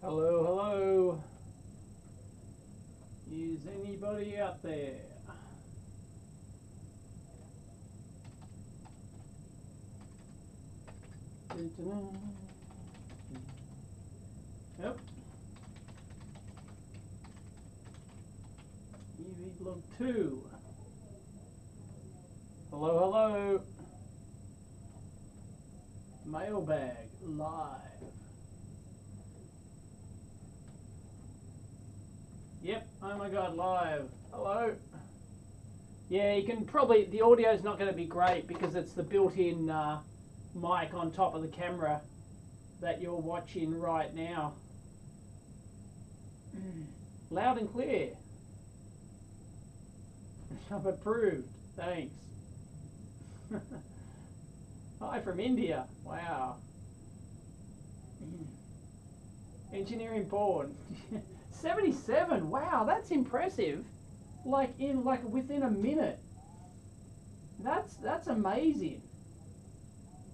Hello, hello. Is anybody out there? Yep. EV Blog 2. Hello, hello. Mailbag live. Yep, oh my god, live. Hello. Yeah, you can probably, the audio's not going to be great because it's the built-in mic on top of the camera that you're watching right now. Loud and clear. I'm approved. Thanks. Hi from India. Wow. Engineering porn. 77. Wow, that's impressive. Like within a minute. That's amazing.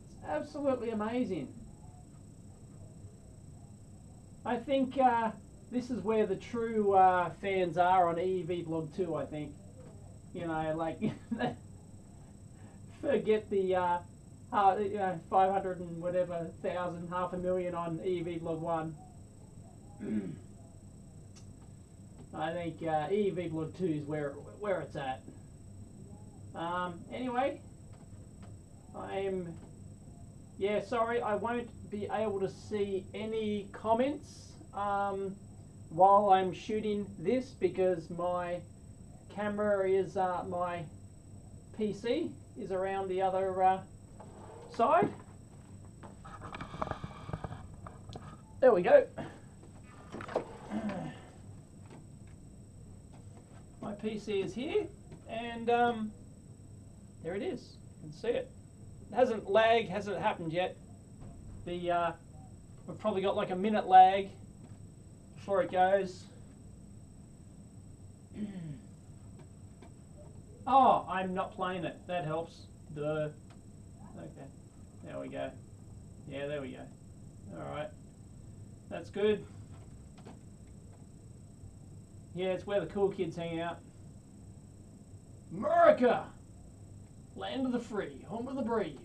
It's absolutely amazing. I think this is where the true fans are on EV Blog 2, I think. You know, like forget the you know, 500 and whatever thousand, 500,000 on EV Blog 1. I think EV Blog 2 is where it's at. Anyway, sorry, I won't be able to see any comments while I'm shooting this because my camera is my PC is around the other side. There we go. My PC is here, and there it is. You can see it. It hasn't happened yet. We've probably got like a minute lag before it goes. Oh, I'm not playing it. That helps. Duh. Okay. There we go. Yeah, there we go. Alright. That's good. Yeah, it's where the cool kids hang out. America! Land of the free, home of the brave.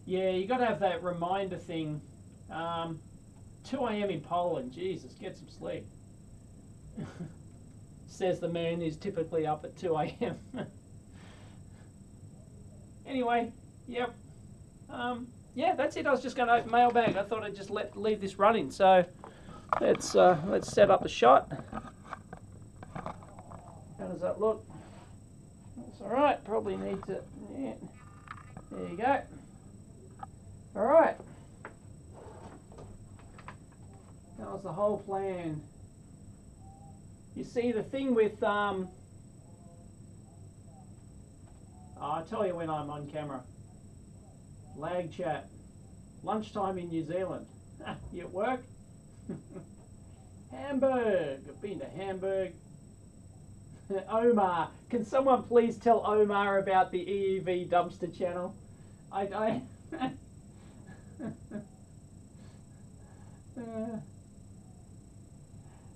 Yeah, you got to have that reminder thing. 2 a.m. in Poland. Jesus, get some sleep. Says the man who's typically up at 2 a.m. Anyway, yep. Yeah, that's it. I was just going to open Mailbag. I thought I'd just leave this running. So let's set up the shot. How does that look? That's all right. Probably need to. Yeah. There you go. All right. That was the whole plan. You see, the thing with I'll tell you when I'm on camera. Lag chat. Lunchtime in New Zealand. You at work? Hamburg. I've been to Hamburg. Omar. Can someone please tell Omar about the EEV dumpster channel?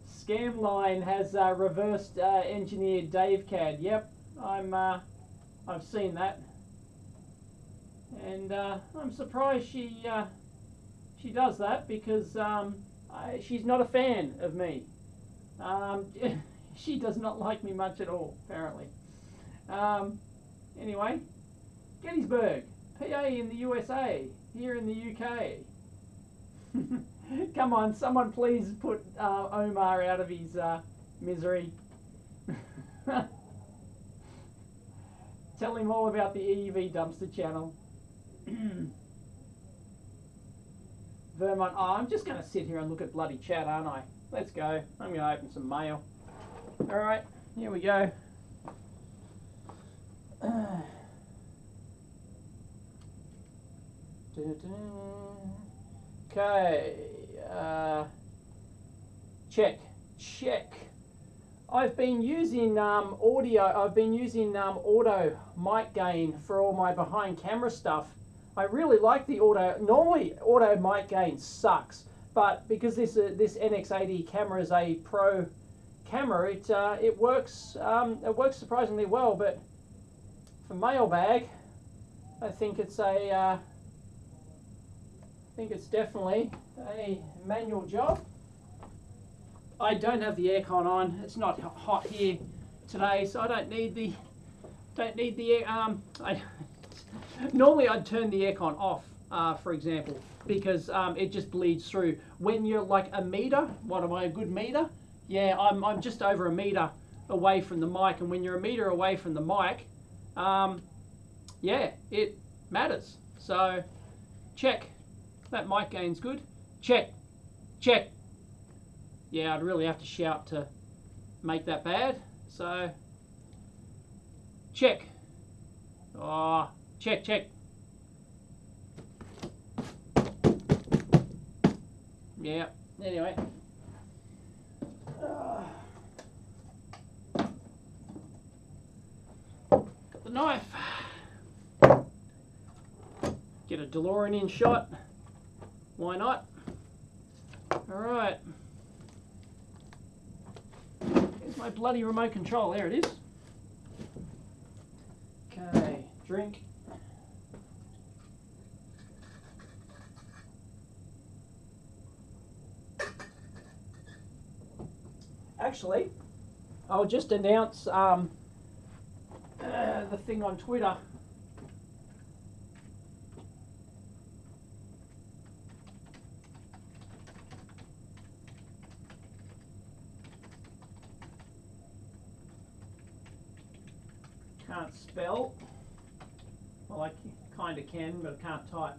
Scamline has reversed engineered Dave CAD. Yep, I've seen that, and I'm surprised she does that because she's not a fan of me. She does not like me much at all, apparently. Anyway, Gettysburg, PA in the USA, here in the UK. Come on, someone please put Omar out of his misery. Tell him all about the EV dumpster channel. Vermont, I'm just going to sit here and look at bloody chat, aren't I? Let's go. I'm going to open some mail. Alright, here we go. Okay, check. I've been using auto mic gain for all my behind camera stuff I really like the auto. Normally, auto mic gain sucks, but because this NX80 camera is a pro camera, it works surprisingly well. But for Mailbag, I think it's definitely a manual job. I don't have the aircon on. It's not hot here today, so I don't need the air. Normally I'd turn the aircon off, for example, because it just bleeds through. When you're like a meter, what am I, a good meter? Yeah, I'm just over a meter away from the mic, and when you're a meter away from the mic, yeah, it matters. So check. That mic gain's good. Check. Check. Yeah, I'd really have to shout to make that bad. So check. Oh, check, check. Yeah, anyway. Got the knife. Get a DeLorean in shot. Why not? Alright. Here's my bloody remote control. There it is. Okay, drink. Actually, I'll just announce the thing on Twitter. Can't spell. Well, I kind of can, but I can't type.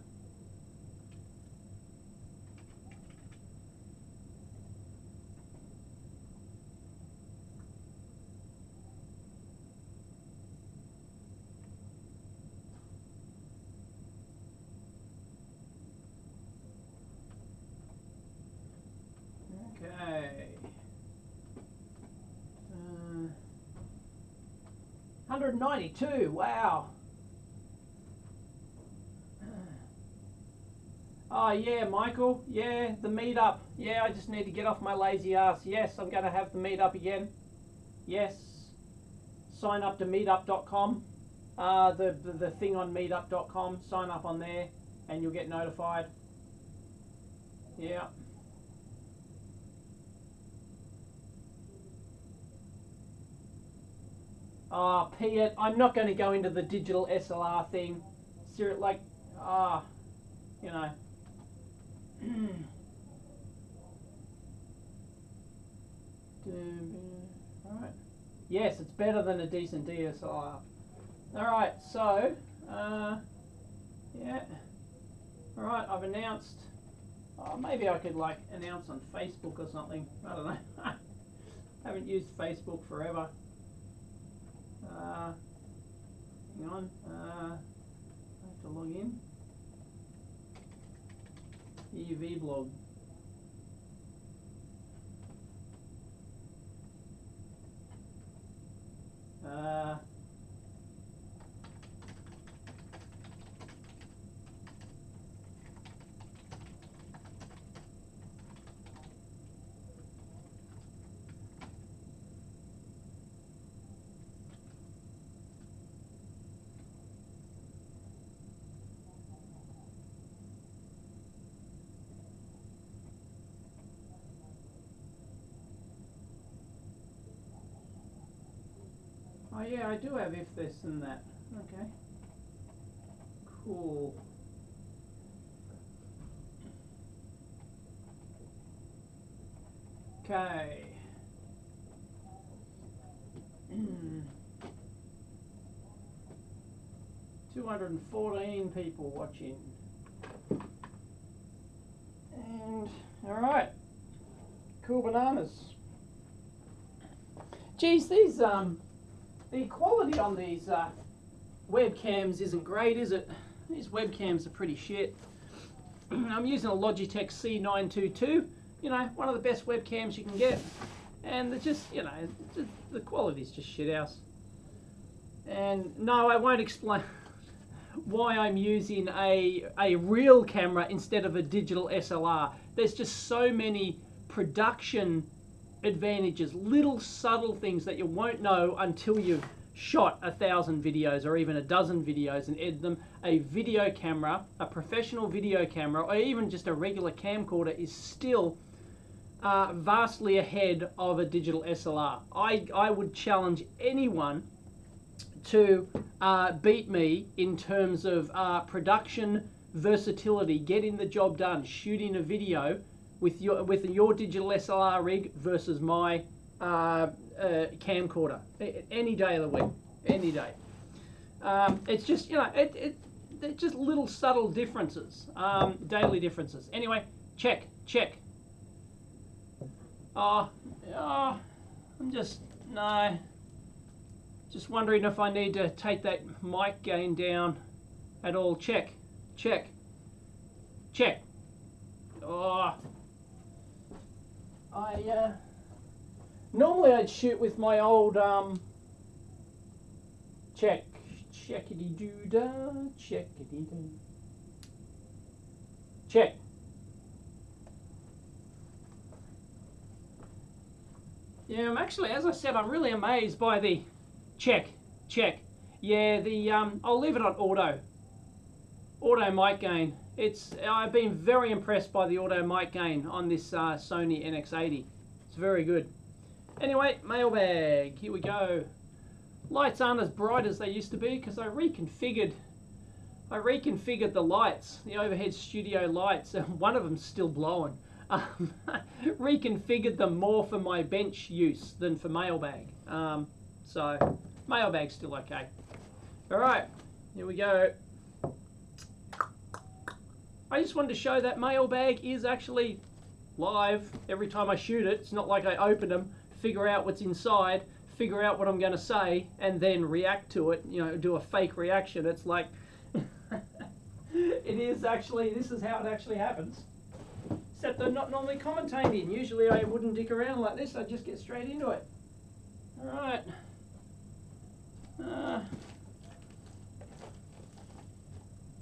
Okay. 192, wow. Oh yeah, Michael, yeah, the meetup. Yeah, I just need to get off my lazy ass. Yes, I'm going to have the meetup again. Yes. Sign up to meetup.com. The thing on meetup.com, sign up on there and you'll get notified. Yeah. Ah, Piet, I'm not going to go into the digital SLR thing. Like, you know. Alright. Yes, it's better than a decent DSLR. Alright, so, yeah. Alright, I've announced. Maybe I could, like, announce on Facebook or something. I don't know. Haven't used Facebook forever. Hang on, I have to log in. EV blog. Oh yeah, I do have if this and that. Okay. Cool. Okay. 214 people watching. And alright. Cool bananas. Geez, these the quality on these webcams isn't great, is it? These webcams are pretty shit. I'm using a Logitech C922, you know, one of the best webcams you can get. And they're just, you know, the quality's just shit house. And no, I won't explain. why I'm using a real camera instead of a digital SLR. There's just so many production advantages, little subtle things that you won't know until you've shot 1,000 videos or even a dozen videos and edited them. A video camera, a professional video camera, or even just a regular camcorder is still vastly ahead of a digital SLR. I would challenge anyone to beat me in terms of production versatility, getting the job done, shooting a video with your digital SLR rig versus my camcorder. Any day of the week, any day. It's just, you know, they're just little subtle differences, daily differences. Anyway, check. I'm just wondering if I need to take that mic gain down at all. Check. Oh, normally I'd shoot with my old checkity doo check. Yeah, I'm actually, as I said, I'm really amazed by the check. Yeah, the I'll leave it on auto mic gain. I've been very impressed by the auto mic gain on this Sony NX80. It's very good. Anyway, mailbag. Here we go. Lights aren't as bright as they used to be because I reconfigured the lights, the overhead studio lights. One of them's still blowing. Reconfigured them more for my bench use than for mailbag. So mailbag's still okay. All right, here we go. I just wanted to show that mailbag is actually live every time I shoot it. It's not like I open them, figure out what's inside, figure out what I'm going to say, and then react to it, you know, do a fake reaction. It's like, it is actually, this is how it actually happens. Except I'm not normally commentating. Usually I wouldn't dick around like this, I'd just get straight into it. Alright.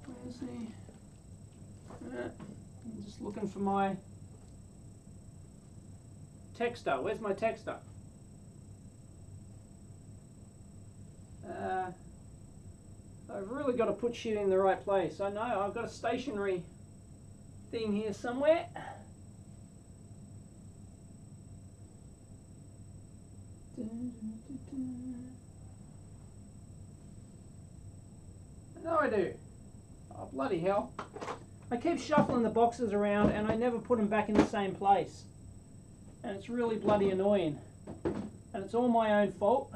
Where's the... I'm just looking for my texter. Where's my texter? I've really got to put shit in the right place. I know, I've got a stationary thing here somewhere. I know I do. Oh, bloody hell. I keep shuffling the boxes around and I never put them back in the same place. And it's really bloody annoying. And it's all my own fault.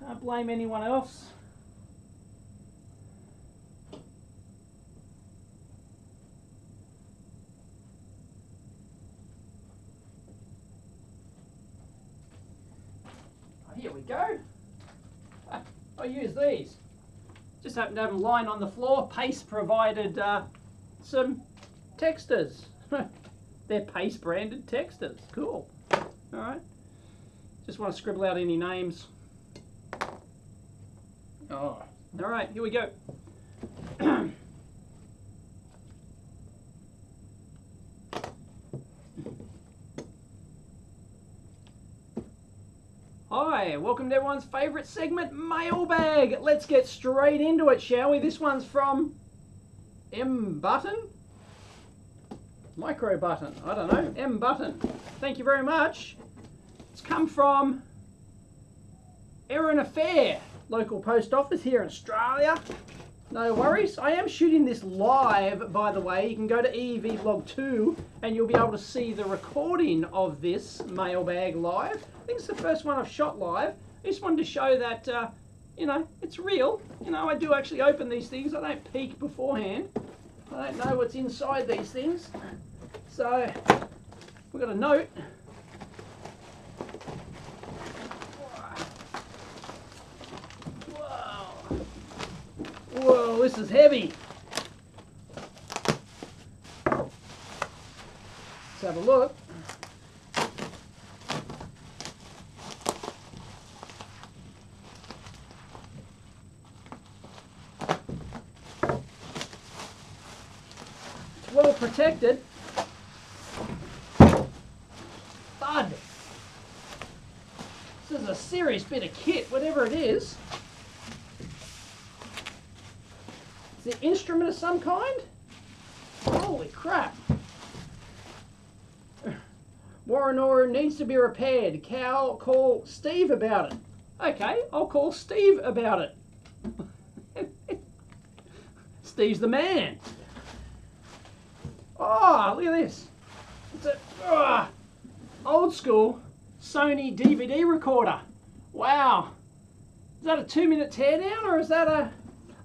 Can't blame anyone else. Here we go. I use these. Just happen to have them lying on the floor. Pace provided some texters. They're Pace branded texters. Cool. Alright. Just want to scribble out any names. Oh. Alright, here we go. Hi, welcome to everyone's favourite segment, Mailbag. Let's get straight into it, shall we? This one's from M Button? Micro Button, I don't know. M Button. Thank you very much. It's come from Erin Affair, local post office here in Australia. No worries. I am shooting this live, by the way. You can go to EEV Vlog 2 and you'll be able to see the recording of this Mailbag live. I think it's the first one I've shot live. I just wanted to show that, you know, it's real. You know, I do actually open these things. I don't peek beforehand. I don't know what's inside these things. So, we've got a note. Whoa, this is heavy. Let's have a look. protected. Thud. This is a serious bit of kit, whatever it is. Is it an instrument of some kind? Holy crap. Warrenora needs to be repaired. Call Steve about it. Okay, I'll call Steve about it. Steve's the man. Oh, look at this. It's a old school Sony DVD recorder. Wow. Is that a 2-minute teardown, or is that a...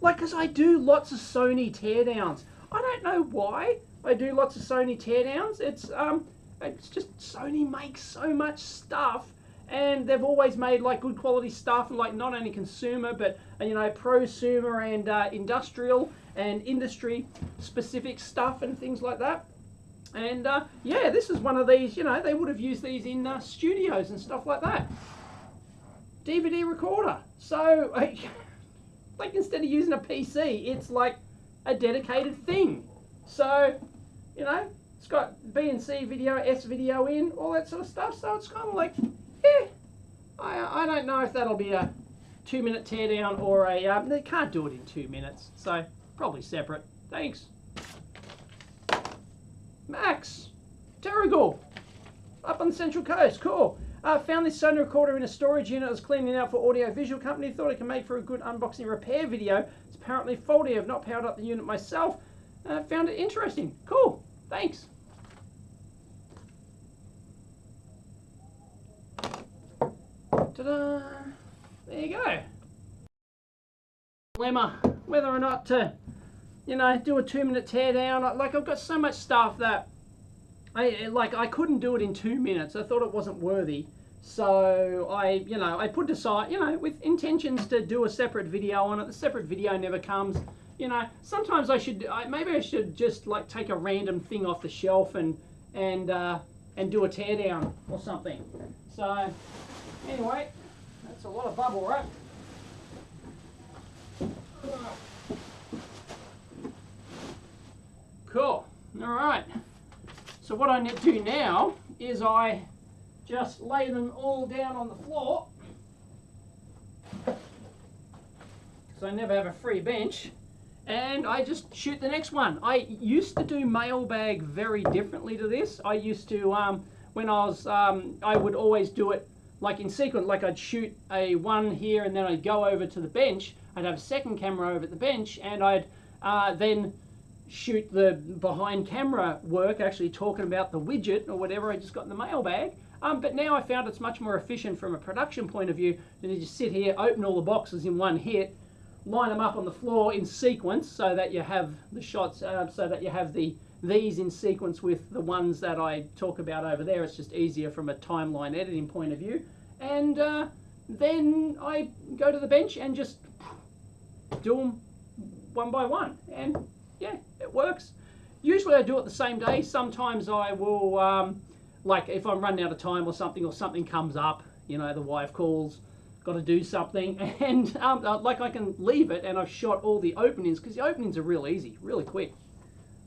Like, because I do lots of Sony teardowns. I don't know why I do lots of Sony teardowns. It's just Sony makes so much stuff, and they've always made like good quality stuff, and like not only consumer, but you know, prosumer and industrial and industry specific stuff and things like that. And yeah, this is one of these, you know, they would have used these in studios and stuff like that. DVD recorder. So, like instead of using a PC, it's like a dedicated thing. So, you know, it's got B and C video, S video in, all that sort of stuff. So it's kind of like, yeah, I don't know if that'll be a 2-minute teardown or a, they can't do it in 2 minutes. So probably separate. Thanks. Max, Terrigal, up on the Central Coast, cool. Found this Sony recorder in a storage unit. I was cleaning out for audio visual company. Thought it could make for a good unboxing repair video. It's apparently faulty. I've not powered up the unit myself. Found it interesting. Cool, thanks. Ta-da! There you go. Dilemma whether or not to, you know, do a 2-minute teardown. Like, I've got so much stuff that I couldn't do it in 2 minutes. I thought it wasn't worthy, so I put aside, you know, with intentions to do a separate video on it. The separate video never comes. You know, sometimes maybe I should just like take a random thing off the shelf and do a teardown or something. So anyway, that's a lot of bubble wrap. Cool. All right. So what I need to do now is I just lay them all down on the floor. So I never have a free bench. And I just shoot the next one. I used to do Mailbag very differently to this. I used to, when I was, I would always do it like in sequence. Like I'd shoot a one here and then I'd go over to the bench. I'd have a second camera over at the bench, and I'd then shoot the behind camera work, actually talking about the widget or whatever I just got in the Mailbag. But now I found it's much more efficient from a production point of view than to just sit here, open all the boxes in one hit, line them up on the floor in sequence so that you have the shots, so that you have these in sequence with the ones that I talk about over there. It's just easier from a timeline editing point of view. And then I go to the bench and just do them one by one. And yeah, it works. Usually I do it the same day. Sometimes I will, like if I'm running out of time or something comes up, you know, the wife calls, got to do something, and like I can leave it and I've shot all the openings, because the openings are real easy, really quick.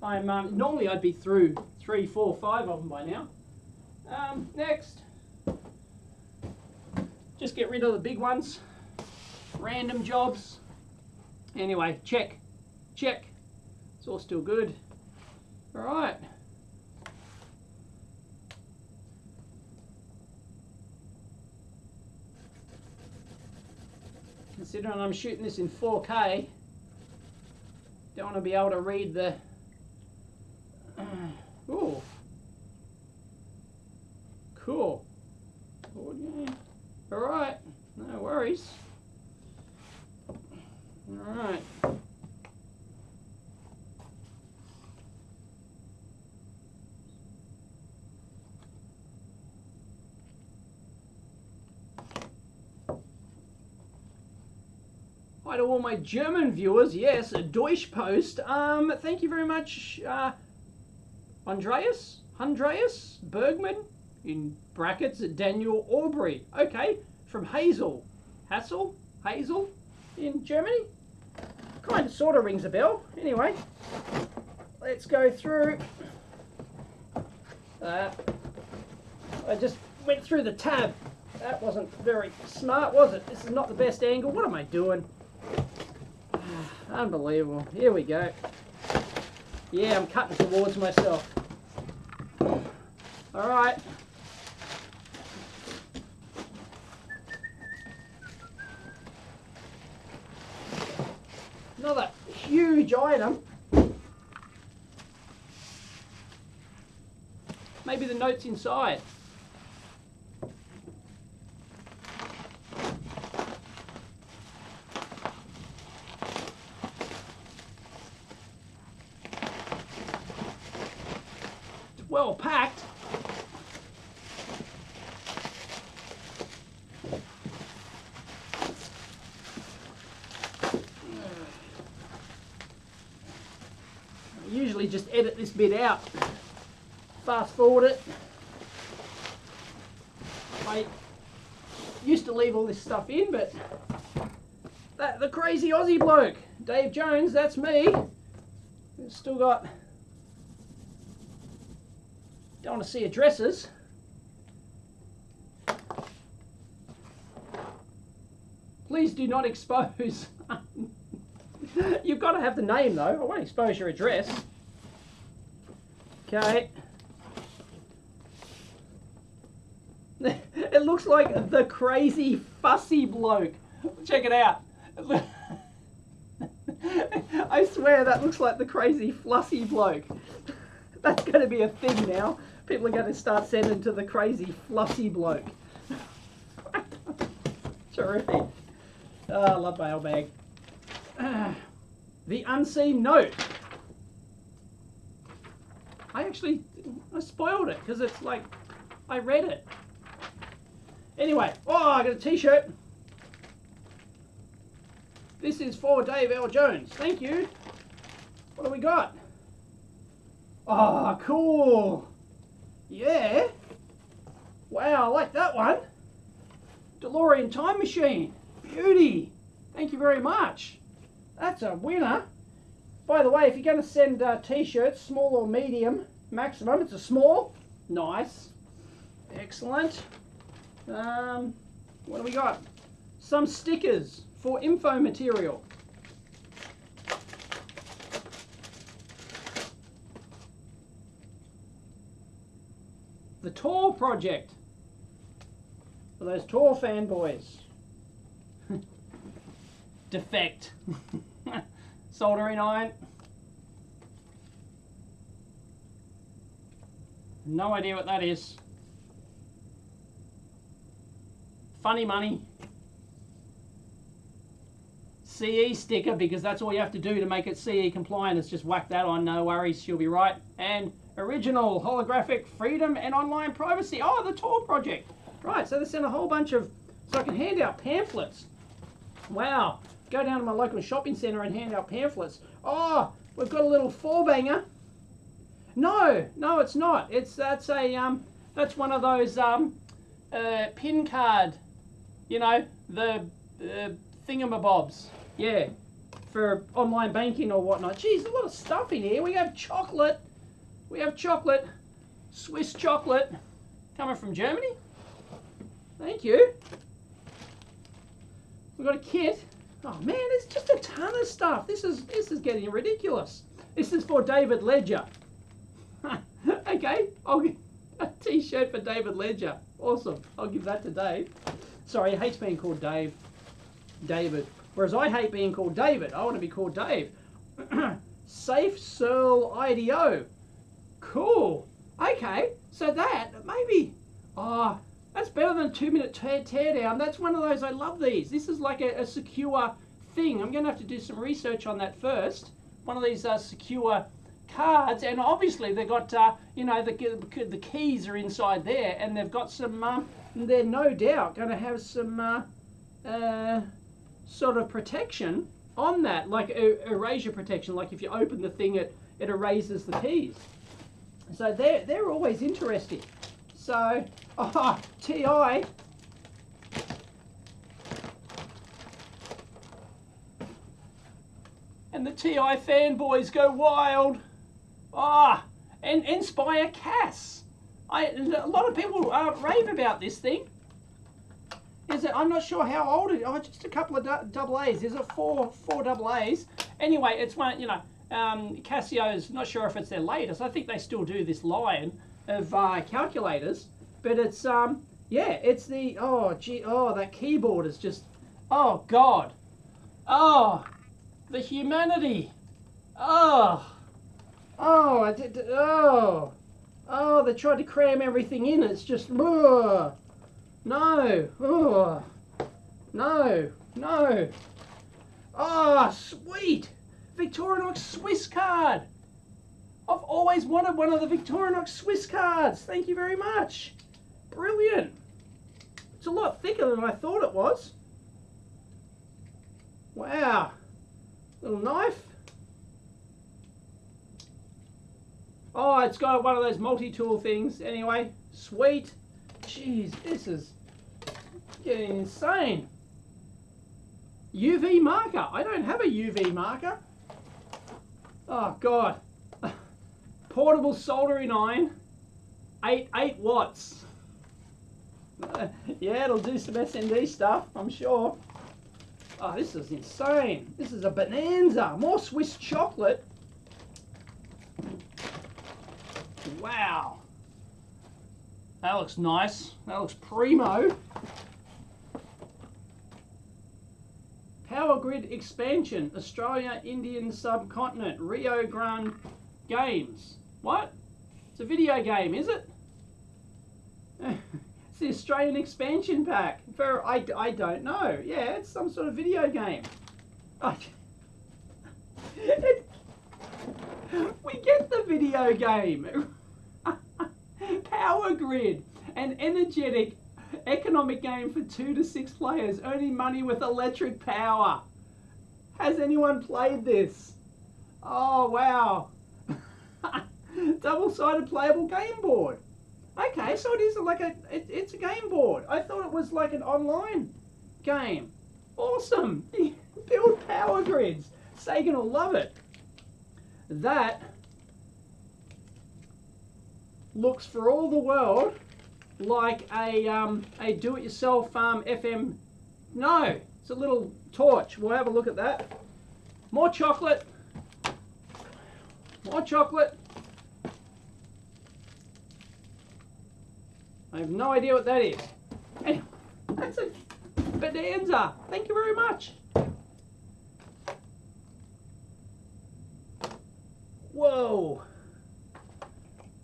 I'm normally I'd be through 3, 4, 5 of them by now. Next, just get rid of the big ones, random jobs. Anyway, check. It's all still good. All right. Considering I'm shooting this in 4K, don't want to be able to read the... Ooh. Cool. Alright, no worries. Alright. Hi to all my German viewers. Yes, a Deutsch Post. Thank you very much, Andreas Bergman, in brackets, Daniel Aubrey. Okay, from Hazel in Germany. Kind of sort of rings a bell. Anyway, let's go through I just went through the tab. That wasn't very smart, was it? This is not the best angle. What am I doing? Unbelievable. Here we go. Yeah, I'm cutting towards myself. All right. Another huge item. Maybe the note's inside. It's well packed. I usually just edit this bit out. Fast forward it. I used to leave all this stuff in, but the crazy Aussie bloke, Dave Jones, that's me. Still got, don't want to see addresses. Please do not expose. You've got to have the name though. I won't expose your address. Okay. It looks like the crazy fussy bloke. Check it out. I swear that looks like the crazy fussy bloke. That's going to be a thing now. People are going to start sending to the crazy fussy bloke. Terrific. Oh, I love Mailbag. The unseen note. I spoiled it because it's like I read it. Anyway, oh, I got a t-shirt. This is for Dave L. Jones. Thank you. What do we got? Oh, cool. Yeah. Wow, I like that one. DeLorean time machine. Beauty. Thank you very much. That's a winner. By the way, if you're going to send t-shirts, small or medium, maximum, it's a small. Nice. Excellent. What do we got? Some stickers for info material. The Tor project. For those Tor fanboys. Defect. Soldering iron. No idea what that is. Funny money. CE sticker, because that's all you have to do to make it CE compliant. Is just whack that on, no worries, she'll be right. And original holographic freedom and online privacy. Oh, the Tor project. Right, so they sent a whole bunch of, so I can hand out pamphlets. Wow. Go down to my local shopping centre and hand out pamphlets. Oh, we've got a little four-banger. No, it's not. That's one of those pin card, you know, the thingamabobs. Yeah, for online banking or whatnot. Geez, a lot of stuff in here. We have chocolate. Swiss chocolate, coming from Germany. Thank you. We've got a kit. Oh man, there's just a ton of stuff. This is getting ridiculous. This is for David Ledger. Okay, I'll get a t-shirt for David Ledger. Awesome. I'll give that to Dave. Sorry, he hates being called David. Whereas I hate being called David. I want to be called Dave. Safe Searle IDO. Cool. Okay, so that maybe. Oh, that's better than 2-minute teardown. That's one of those, I love these. This is like a secure thing. I'm going to have to do some research on that first. One of these secure cards, and obviously they've got, you know, the keys are inside there, and they've got some, they're no doubt going to have some sort of protection on that, like erasure protection, like if you open the thing, it erases the keys. So they're always interesting. So, TI. And the TI fanboys go wild. And Inspire Cass. A lot of people rave about this thing. I'm not sure how old it is. Oh, just a couple of double A's. Is it four double A's? Anyway, it's one, Casio's, not sure if it's their latest. I think they still do this line of calculators. But it's, yeah, it's the, that keyboard is just, oh, God. Oh, the humanity. Oh, they tried to cram everything in. It's just, no, no. Oh, sweet. Victorinox Swiss card. I've always wanted one of the Victorinox Swiss cards. Thank you very much. Brilliant. It's a lot thicker than I thought it was. Wow. Little knife. Oh, it's got one of those multi-tool things. Anyway, sweet. Jeez, this is getting insane. UV marker. I don't have a UV marker. Oh, God. Portable soldering iron. 8 watts. Yeah, it'll do some SND stuff, I'm sure. Oh, this is insane. This is a bonanza. More Swiss chocolate. Wow. That looks nice. That looks primo. Power grid expansion. Australia, Indian subcontinent. Rio Grande Games. What? It's a video game, is it? It's the Australian expansion pack. I don't know. Yeah, it's some sort of video game. We get the video game. Power grid. An energetic economic game for 2 to 6 players, earning money with electric power. Has anyone played this? Oh, wow. Double-sided playable game board. Okay, so it is like it's a game board. I thought it was like an online game. Awesome. Build power grids. Sagan will love it. That looks for all the world like a do-it-yourself FM. No, it's a little torch. We'll have a look at that. More chocolate. More chocolate. I have no idea what that is. Anyway, that's a bonanza. Thank you very much. Whoa.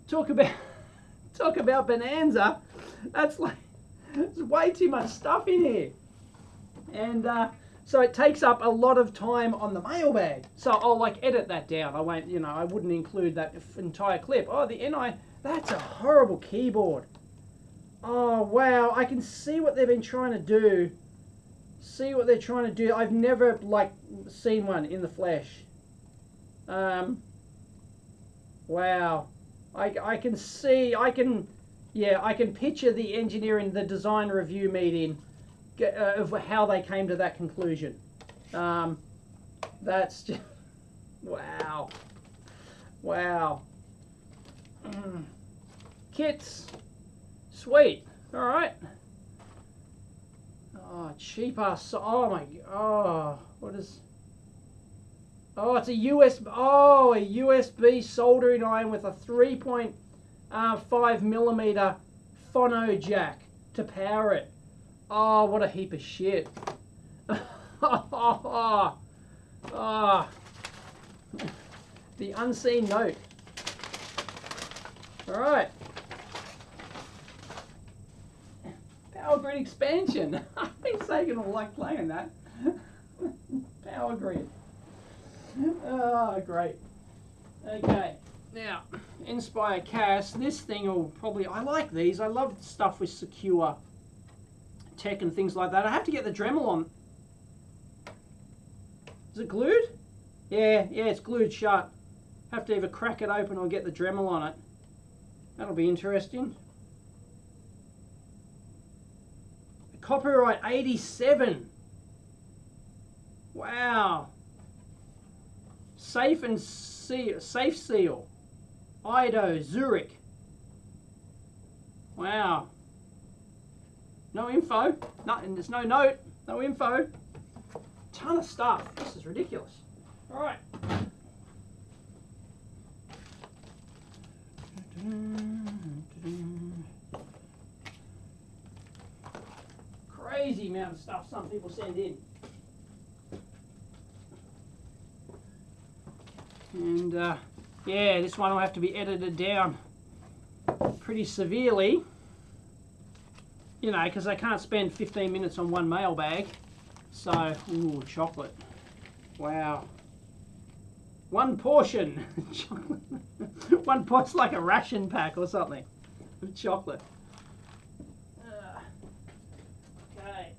Talk about bonanza. That's like, there's way too much stuff in here. And so it takes up a lot of time on the mailbag. So I'll like edit that down. I won't, I wouldn't include that entire clip. Oh, the NI, that's a horrible keyboard. Oh, wow. I can see what they've been trying to do. See what they're trying to do. I've never, like, seen one in the flesh. Wow. I can see, I can picture the engineering, the design review meeting of how they came to that conclusion. That's just, wow. Wow. Kits. Sweet. All right. Oh, cheap ass. Oh my. Oh, what is? Oh, it's a USB. Oh, a USB soldering iron with a 3.5 millimeter phono jack to power it. Oh, what a heap of shit. Oh, the unseen note. All right. Power grid expansion. I think Sagan will like playing that. Power grid. Oh, great. Okay. Now, Inspire Cast. This thing will probably... I like these. I love stuff with secure tech and things like that. I have to get the Dremel on. Is it glued? Yeah, it's glued shut. Have to either crack it open or get the Dremel on it. That'll be interesting. Copyright 87. Wow. Safe seal. Ido, Zurich. Wow. No info. Nothing. There's no note. No info. Ton of stuff. This is ridiculous. All right. Crazy amount of stuff some people send in. And yeah, this one will have to be edited down pretty severely, you know, because I can't spend 15 minutes on one mailbag. So, ooh, chocolate. Wow. One portion. Chocolate. One pot's like a ration pack or something of chocolate. Okay.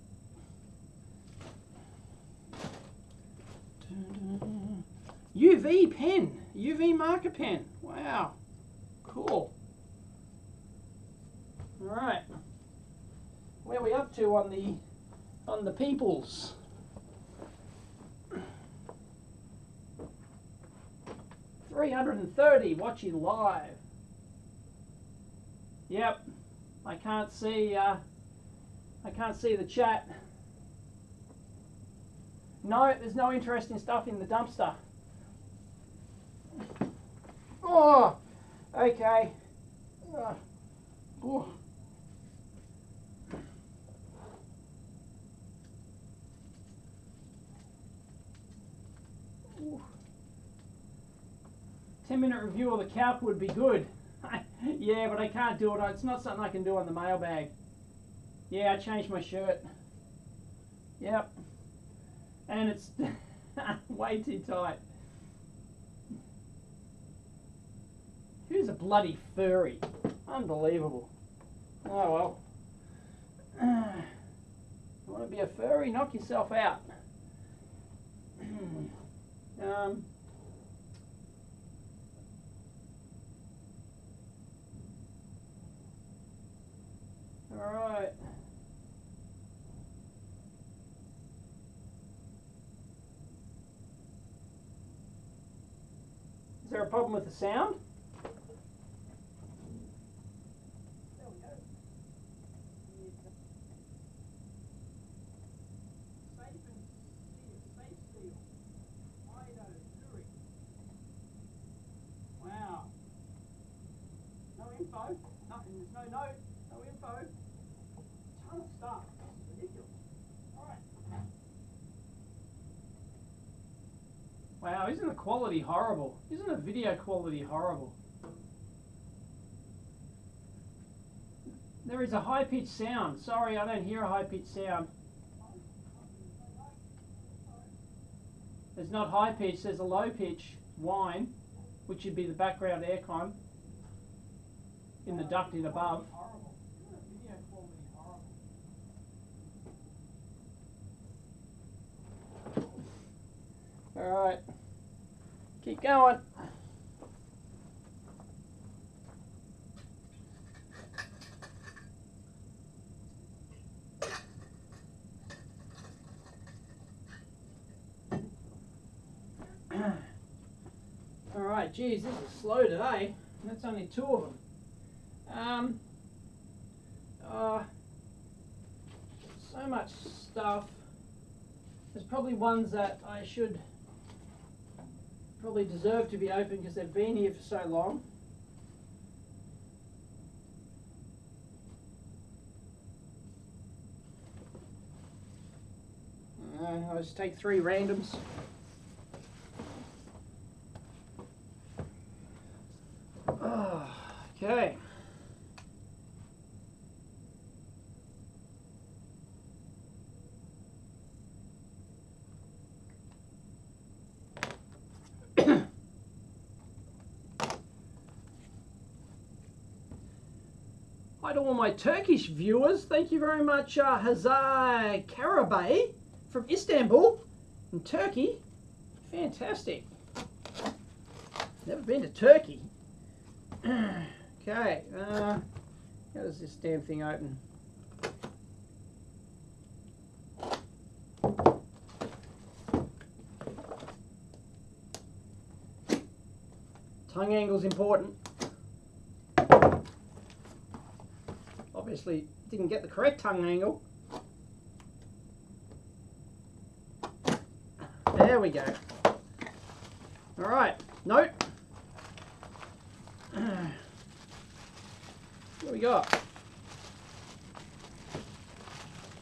UV pen. UV marker pen. Wow. Cool. All right. Where are we up to on the peoples? $330 watching live. Yep. I can't see the chat. No, there's no interesting stuff in the dumpster. Oh, okay. Oh. 10-minute review of the calc would be good. Yeah, but I can't do it. It's not something I can do on the mailbag. Yeah, I changed my shirt. Yep. And it's way too tight. Who's a bloody furry? Unbelievable. Oh well. You want to be a furry? Knock yourself out. All right. Is there a problem with the sound? There we go. Safe seal. Ido, Zurich. Wow. No info. Nothing. There's no note. No info. Ton of stuff. It's ridiculous. All right. Wow, isn't the quality horrible? Isn't the video quality horrible? There is a high-pitched sound. Sorry, I don't hear a high-pitched sound. There's not high-pitched, there's a low-pitch whine, which would be the background aircon in the ducting above. Video quality horrible. All right, keep going. All right, geez, this is slow today. That's only 2 of them. So much stuff. There's probably ones that I should probably deserve to be open because they've been here for so long. I'll just take 3 randoms. Okay. Hi to all my Turkish viewers. Thank you very much, Hazar Karabay from Istanbul in Turkey. Fantastic. Never been to Turkey. Okay, how does this damn thing open? Tongue angle's important. Obviously didn't get the correct tongue angle. There we go. All right, note. What we got? A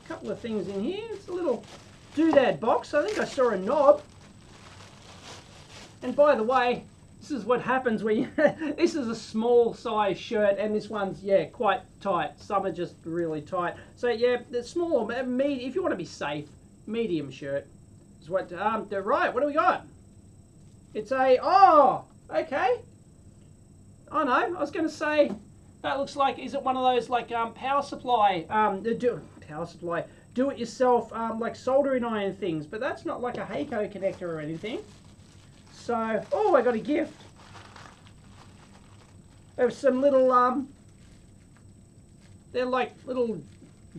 couple of things in here. It's a little doodad box. I think I saw a knob. And by the way, this is what happens when you this is a small size shirt, and this one's, yeah, quite tight. Some are just really tight. So yeah, the small, medium, if you want to be safe, medium shirt is what. Right, what do we got? It's a, oh, okay. I know. I was going to say that looks like, is it one of those like power supply, do it yourself like soldering iron things? But that's not like a Heiko connector or anything. So, oh, I got a gift. There's some little, they're like little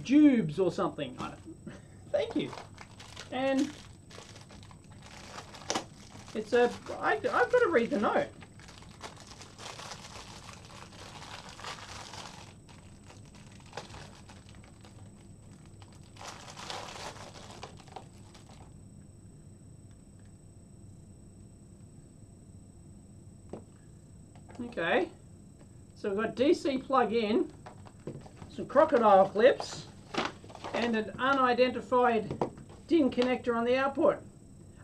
tubes or something. Thank you. And it's a, I've got to read the note. Okay, so we've got DC plug-in, some crocodile clips, and an unidentified DIN connector on the output.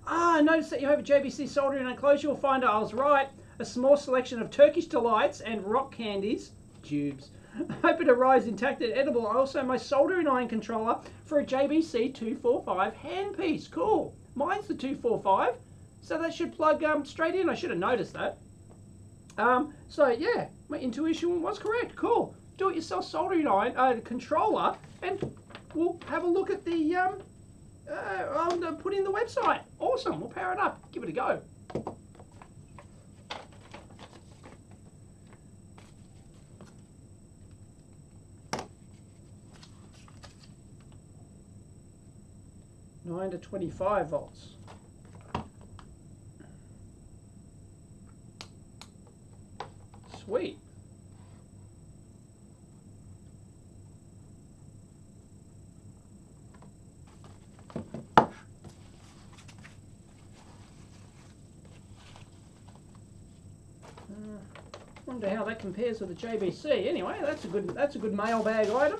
Ah, notice that you have a JBC soldering enclosure. You'll find I was right. A small selection of Turkish delights and rock candies, tubes. I hope it arrives intact and edible. Also, my soldering iron controller for a JBC 245 handpiece. Cool. Mine's the 245, so that should plug straight in. I should have noticed that. So yeah, my intuition was correct. Cool. Do-it-yourself soldering iron controller, and we'll have a look at the I'll put in the website. Awesome. We'll power it up. Give it a go. Nine to 25 volts. Sweet. Wonder how that compares with the JBC. Anyway, that's a good mailbag item.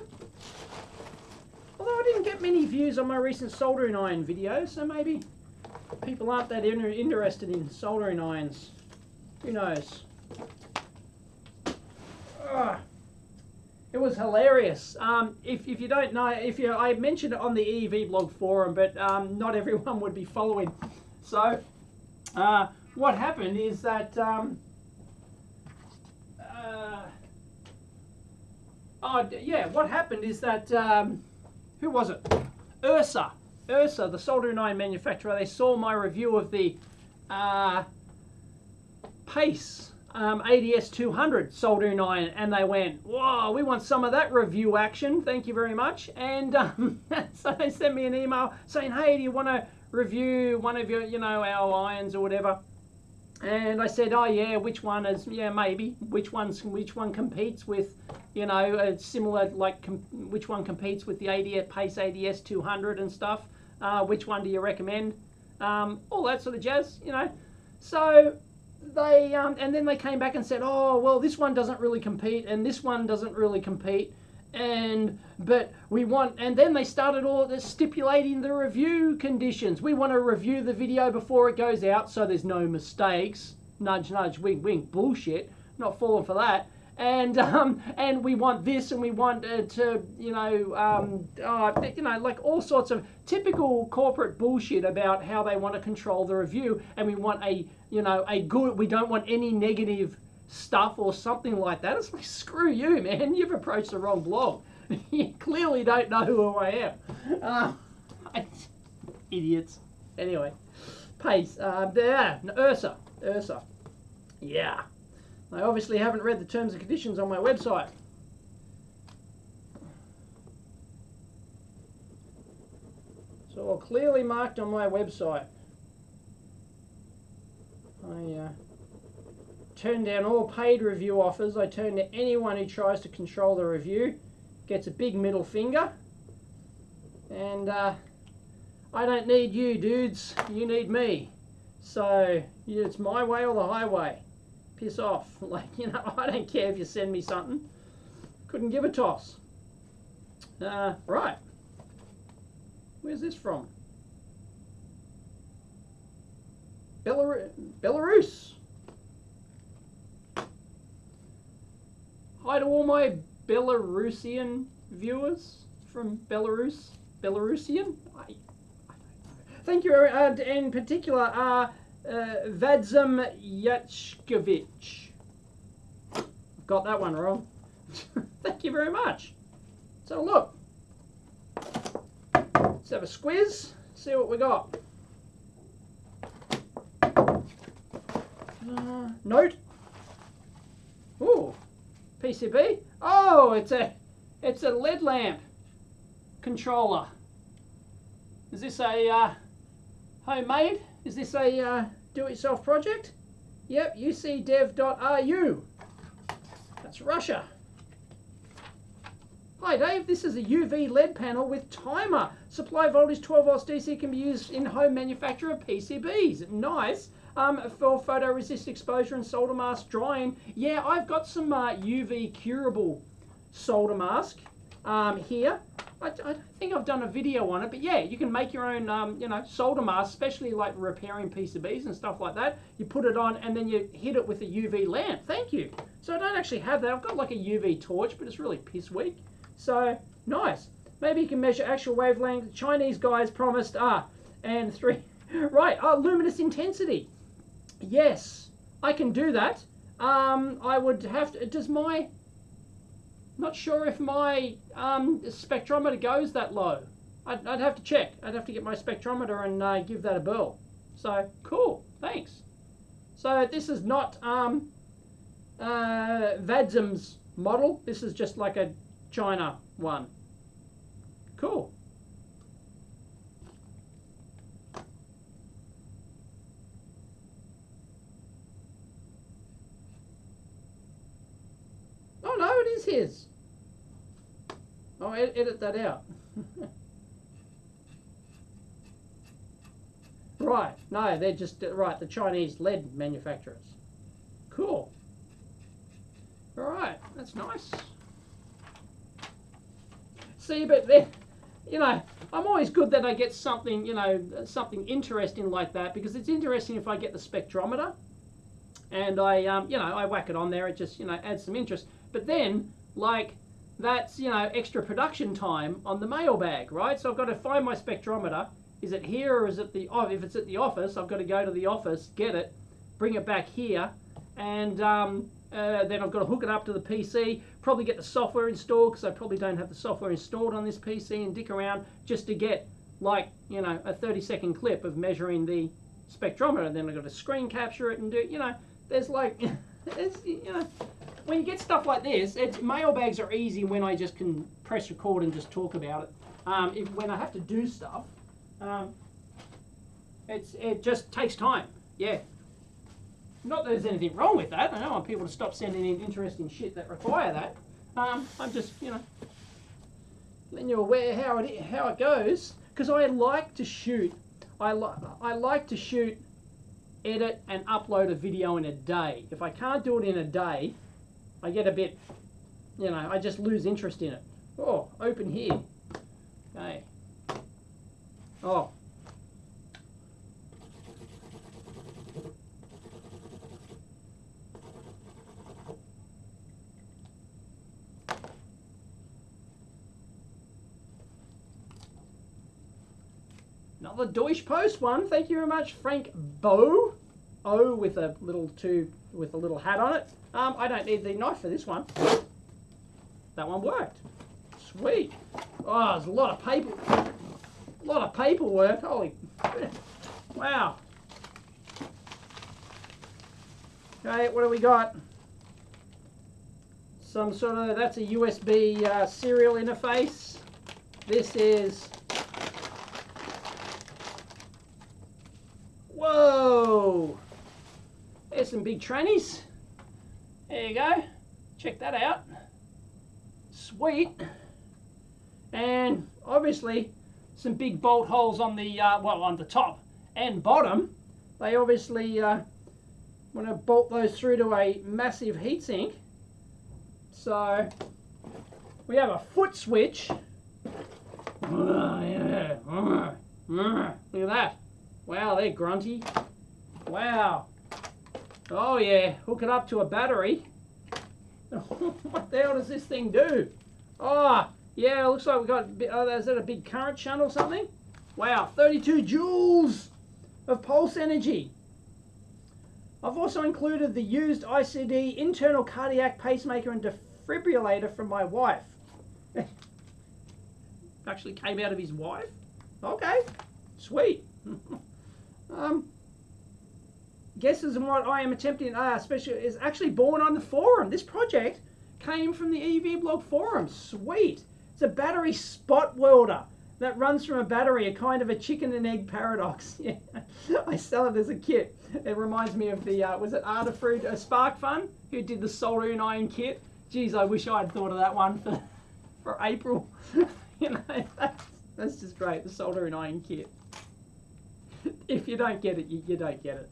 Although I didn't get many views on my recent soldering iron video, so maybe people aren't that interested in soldering irons. Who knows? It was hilarious. If you don't know, I mentioned it on the EV blog forum, but not everyone would be following. So what happened is that what happened is that who was it? Ursa, the soldering iron manufacturer. They saw my review of the Pace ADS 200 soldering iron, and they went, "Whoa, we want some of that review action. Thank you very much." And so they sent me an email saying, "Hey, do you want to review one of your, our irons or whatever?" And I said, "Oh yeah, which one is? Yeah, maybe. Which one competes with, similar, like which one competes with the Pace ADS 200 and stuff? Which one do you recommend? All that sort of jazz, So they and then they came back and said, "Oh, well, this one doesn't really compete, and this one doesn't really compete, but we want." And then they started all this stipulating the review conditions. We want to review the video before it goes out, so there's no mistakes. Nudge, nudge, wink, wink. Bullshit. Not falling for that. And we want this, and we want to, like all sorts of typical corporate bullshit about how they want to control the review, and we want a good. We don't want any negative stuff or something like that. It's like, screw you, man. You've approached the wrong blog. You clearly don't know who I am. Idiots. Anyway, Pace. Ursa. Yeah. I obviously haven't read the terms and conditions on my website. So all clearly marked on my website. I turn down all paid review offers. I turn to anyone who tries to control the review. gets a big middle finger. And I don't need you dudes, you need me. So it's my way or the highway. Piss off. Like, you know, I don't care if you send me something. Couldn't give a toss. Right. Where's this from? Belarus. Hi to all my Belarusian viewers from Belarus. Belarusian? I don't know. Thank you, in particular, Vadzim Yachkovich. Got that one wrong. Thank you very much. So look. Let's have a squiz, see what we got. Note. Ooh, PCB. Oh, it's a LED lamp controller. Is this a homemade? Is this a do-it-yourself project? Yep, ucdev.ru. That's Russia. Hi Dave, this is a UV LED panel with timer. Supply voltage 12 volts DC, can be used in home manufacture of PCBs. Nice. For photoresist exposure and solder mask drying. Yeah, I've got some UV curable solder mask here. I don't think I've done a video on it, but yeah, you can make your own, you know, solder mask, especially like repairing PCBs and stuff like that. You put it on and then you hit it with a UV lamp. Thank you. So I don't actually have that. I've got like a UV torch, but it's really piss weak. So nice. Maybe you can measure actual wavelength. Chinese guys promised and 3 right. Luminous intensity. Yes, I can do that. I would have to. Does my not sure if my spectrometer goes that low. I'd have to check. I'd have to get my spectrometer and give that a whirl. So cool. Thanks. So this is not Vadzim's model. This is just like a China one. Cool. Oh no, it is his. Oh, edit that out. Right, no, they're just, right, the Chinese LED manufacturers. Cool. Alright, that's nice. See, but then, you know, I'm always good that I get something, you know, something interesting like that, because it's interesting if I get the spectrometer and I, you know, I whack it on there, it just, you know, adds some interest. But then, like, that's, you know, extra production time on the mailbag, right? So I've got to find my spectrometer. Is it here or is it the, oh, if it's at the office, I've got to go to the office, get it, bring it back here, and then I've got to hook it up to the PC, probably get the software installed, because I probably don't have the software installed on this PC, and dick around just to get, like, you know, a 30-second clip of measuring the spectrometer. And then I've got to screen capture it and do, you know, there's like, it's, you know, when you get stuff like this, mailbags are easy when I just can press record and just talk about it. When I have to do stuff, it just takes time. Yeah. Not that there's anything wrong with that. I don't want people to stop sending in interesting shit that require that. I'm just, you know, letting you aware how it goes, because I like to shoot. I like to shoot, edit, and upload a video in a day. If I can't do it in a day, I get a bit, you know, I just lose interest in it. Oh, open here. Okay. Oh. Another Deutsche Post one. Thank you very much, Frank Bow. O with a little hat on it. I don't need the knife for this one. That one worked. Sweet. Oh, there's a lot of paper. A lot of paperwork. Holy. Wow. Okay, what do we got? Some sort of, that's a USB serial interface. This is, whoa. There's some big trannies. There you go. Check that out. Sweet. and obviously some big bolt holes on the well, on the top and bottom. They obviously want to bolt those through to a massive heatsink. So we have a foot switch. Yeah. Look at that. Wow, they're grunty. Wow. Oh yeah, hook it up to a battery. What the hell does this thing do? Oh, yeah, looks like we got, is that a big current shunt or something? Wow, 32 joules of pulse energy. I've also included the used ICD internal cardiac pacemaker and defibrillator from my wife. Actually came out of his wife? Okay, sweet. Guesses on what I am attempting special is actually born on the forum. This project came from the EV blog forum. Sweet. It's a battery spot welder that runs from a battery, a kind of a chicken and egg paradox. Yeah, I sell it as a kit. It reminds me of the, was it Adafruit Spark Fun, who did the soldering iron kit? Geez, I wish I'd thought of that one for April. You know, that's just great, the soldering iron kit. If you don't get it, you don't get it.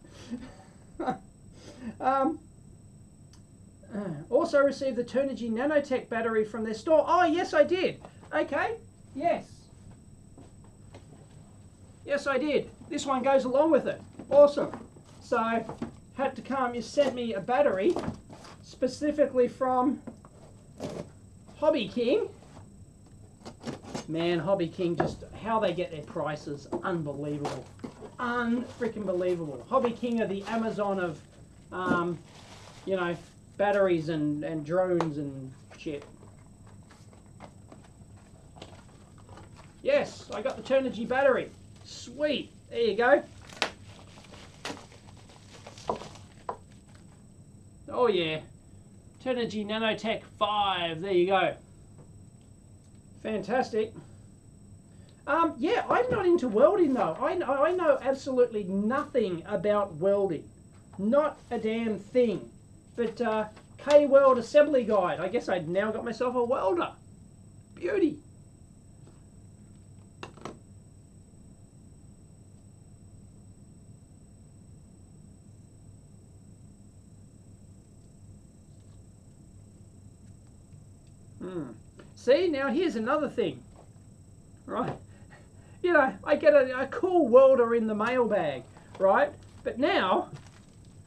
Also received the Turnigy Nanotech battery from their store. Oh, yes, I did. Okay, yes. Yes, I did. This one goes along with it. Awesome. So, had to come, you sent me a battery specifically from Hobby King. Man, Hobby King, just how they get their prices, unbelievable. Unfreaking believable. Hobby King are the Amazon of, you know, batteries and drones and shit. Yes, I got the Turnigy battery. Sweet. There you go. Oh yeah. Turnigy Nanotech 5. There you go. Fantastic. Yeah, I'm not into welding though. I know absolutely nothing about welding. Not a damn thing. But K-Weld Assembly Guide. I guess I'd now got myself a welder. Beauty. See, now here's another thing. Right. You know, I get a cool welder in the mailbag, right? But now,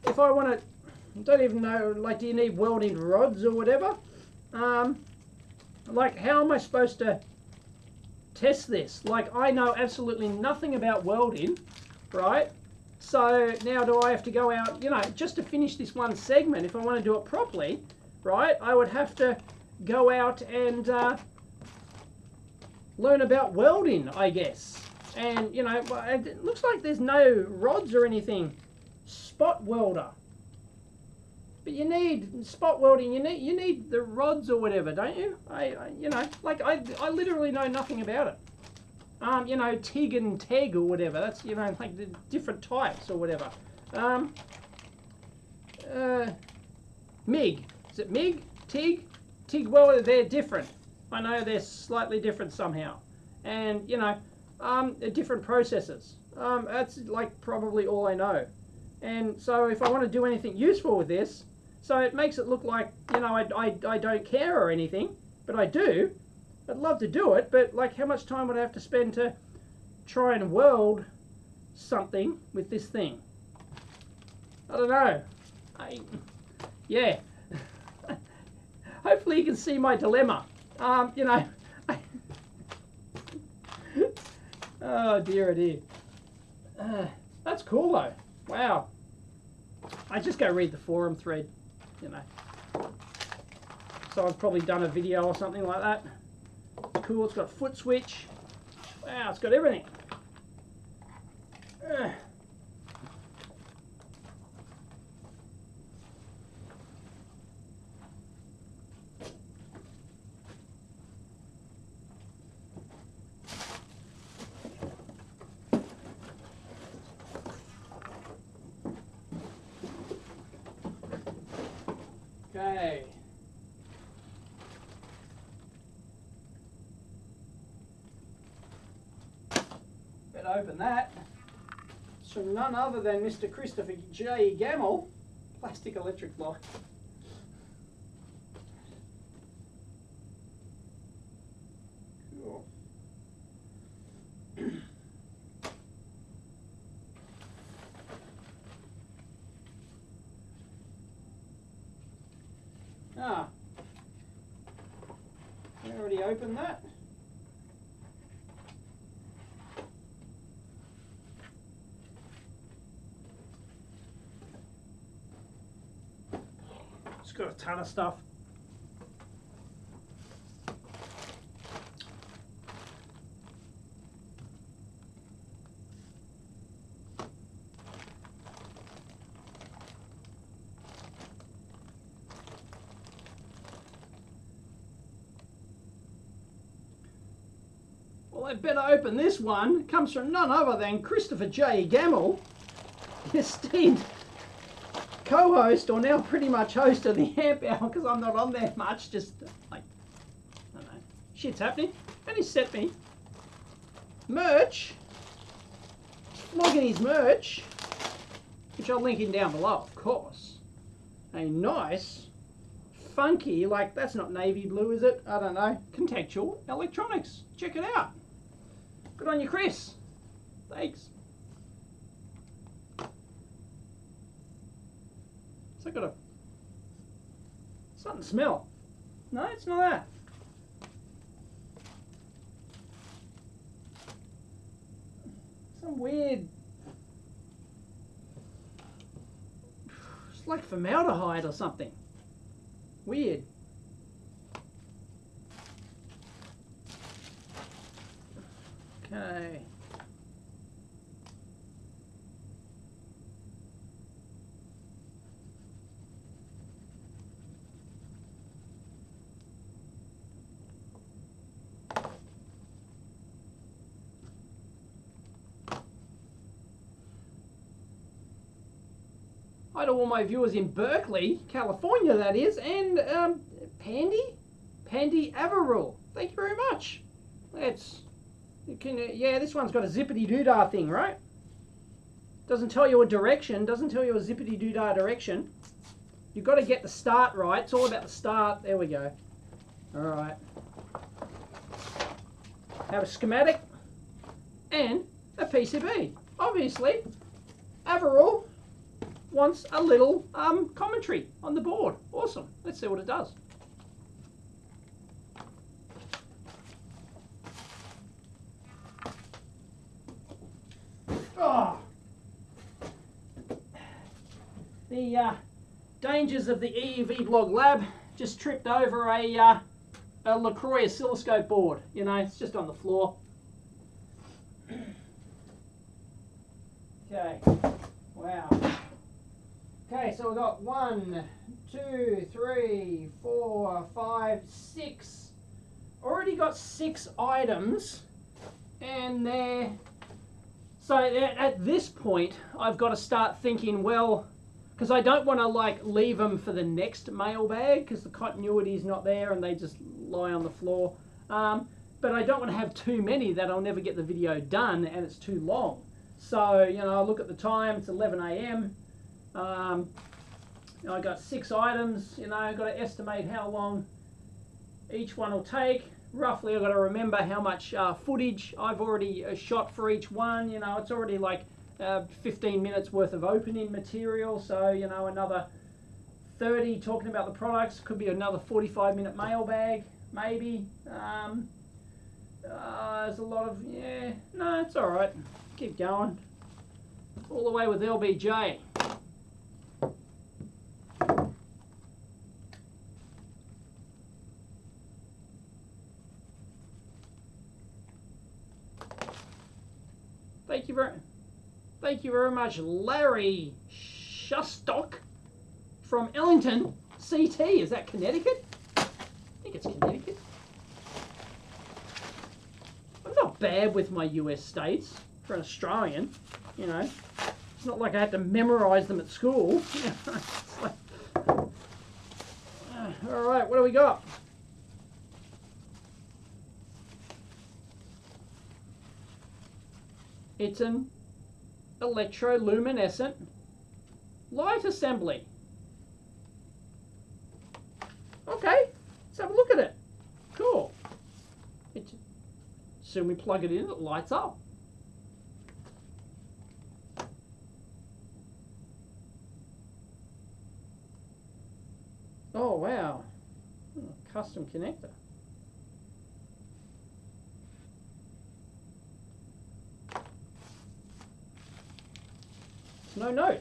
if I want to, I don't even know, like, do you need welding rods or whatever? Like, how am I supposed to test this? Like, I know absolutely nothing about welding, right? So now do I have to go out, you know, just to finish this one segment, if I want to do it properly, right, I would have to go out and learn about welding, I guess. And, you know, it looks like there's no rods or anything. Spot welder. But you need, spot welding, you need the rods or whatever, don't you? You know, like, I literally know nothing about it. You know, TIG and TEG or whatever, that's, you know, like the different types or whatever. MIG. Is it MIG? TIG? TIG welder, they're different. I know they're slightly different somehow. And, you know, they're different processes. That's like probably all I know. And so if I want to do anything useful with this, so it makes it look like, you know, I don't care or anything, but I do. I'd love to do it, but like how much time would I have to spend to try and weld something with this thing? I don't know. Yeah. Hopefully you can see my dilemma. You know, oh dear, oh dear. That's cool though. Wow. I just go read the forum thread, you know. So I've probably done a video or something like that. Cool, it's got a foot switch. Wow, it's got everything. Okay. Better open that. It's from none other than Mr. Christopher J. Gamble. Plastic electric lock. Cool. Ah. I already opened that. It's got a ton of stuff. Well, I better open this one. It comes from none other than Christopher J. Gamble, esteemed co-host, or now pretty much host of the Amp Hour, because I'm not on there much, just like, I don't know, shit's happening. And he sent me merch, flogging his merch, which I'll link in down below, of course. A nice, funky, like, that's not navy blue, is it? I don't know, contextual electronics. Check it out. Good on you, Chris. Thanks. So I got a something to smell. No, it's not that. Some weird, it's like formaldehyde or something. Weird. Okay. Hi to all my viewers in Berkeley, California, that is, and Pandy Averil. Thank you very much. Yeah, this one's got a zippity doodah thing, right? Doesn't tell you a direction, doesn't tell you a zippity doodah direction. You've got to get the start right. It's all about the start. There we go. All right. Have a schematic and a PCB. Obviously, Averil wants a little commentary on the board. Awesome. Let's see what it does. Oh. The dangers of the EEV Blog Lab. Just tripped over a LaCroix oscilloscope board. You know, it's just on the floor. Okay. Wow. Okay, so we've got 1, 2, 3, 4, 5, 6. Already got 6 items, and there. So at this point, I've got to start thinking, well, because I don't want to like leave them for the next mailbag because the continuity is not there and they just lie on the floor. But I don't want to have too many that I'll never get the video done and it's too long. So, you know, I look at the time, it's 11 AM. I got 6 items, you know, I've got to estimate how long each one will take. Roughly, I've got to remember how much footage I've already shot for each one. You know, it's already like 15 minutes worth of opening material. So, you know, another 30 talking about the products. Could be another 45-minute mailbag, maybe. There's a lot of, yeah, no, it's all right. Keep going. All the way with LBJ. Thank you very much, Larry Shustock from Ellington, CT. Is that Connecticut? I think it's Connecticut. I'm not bad with my US states for an Australian, you know. It's not like I had to memorize them at school. It's like, all right, what do we got? It's an electroluminescent light assembly. Okay, let's have a look at it. Cool. Soon we plug it in, it lights up. Oh wow, custom connector. No note.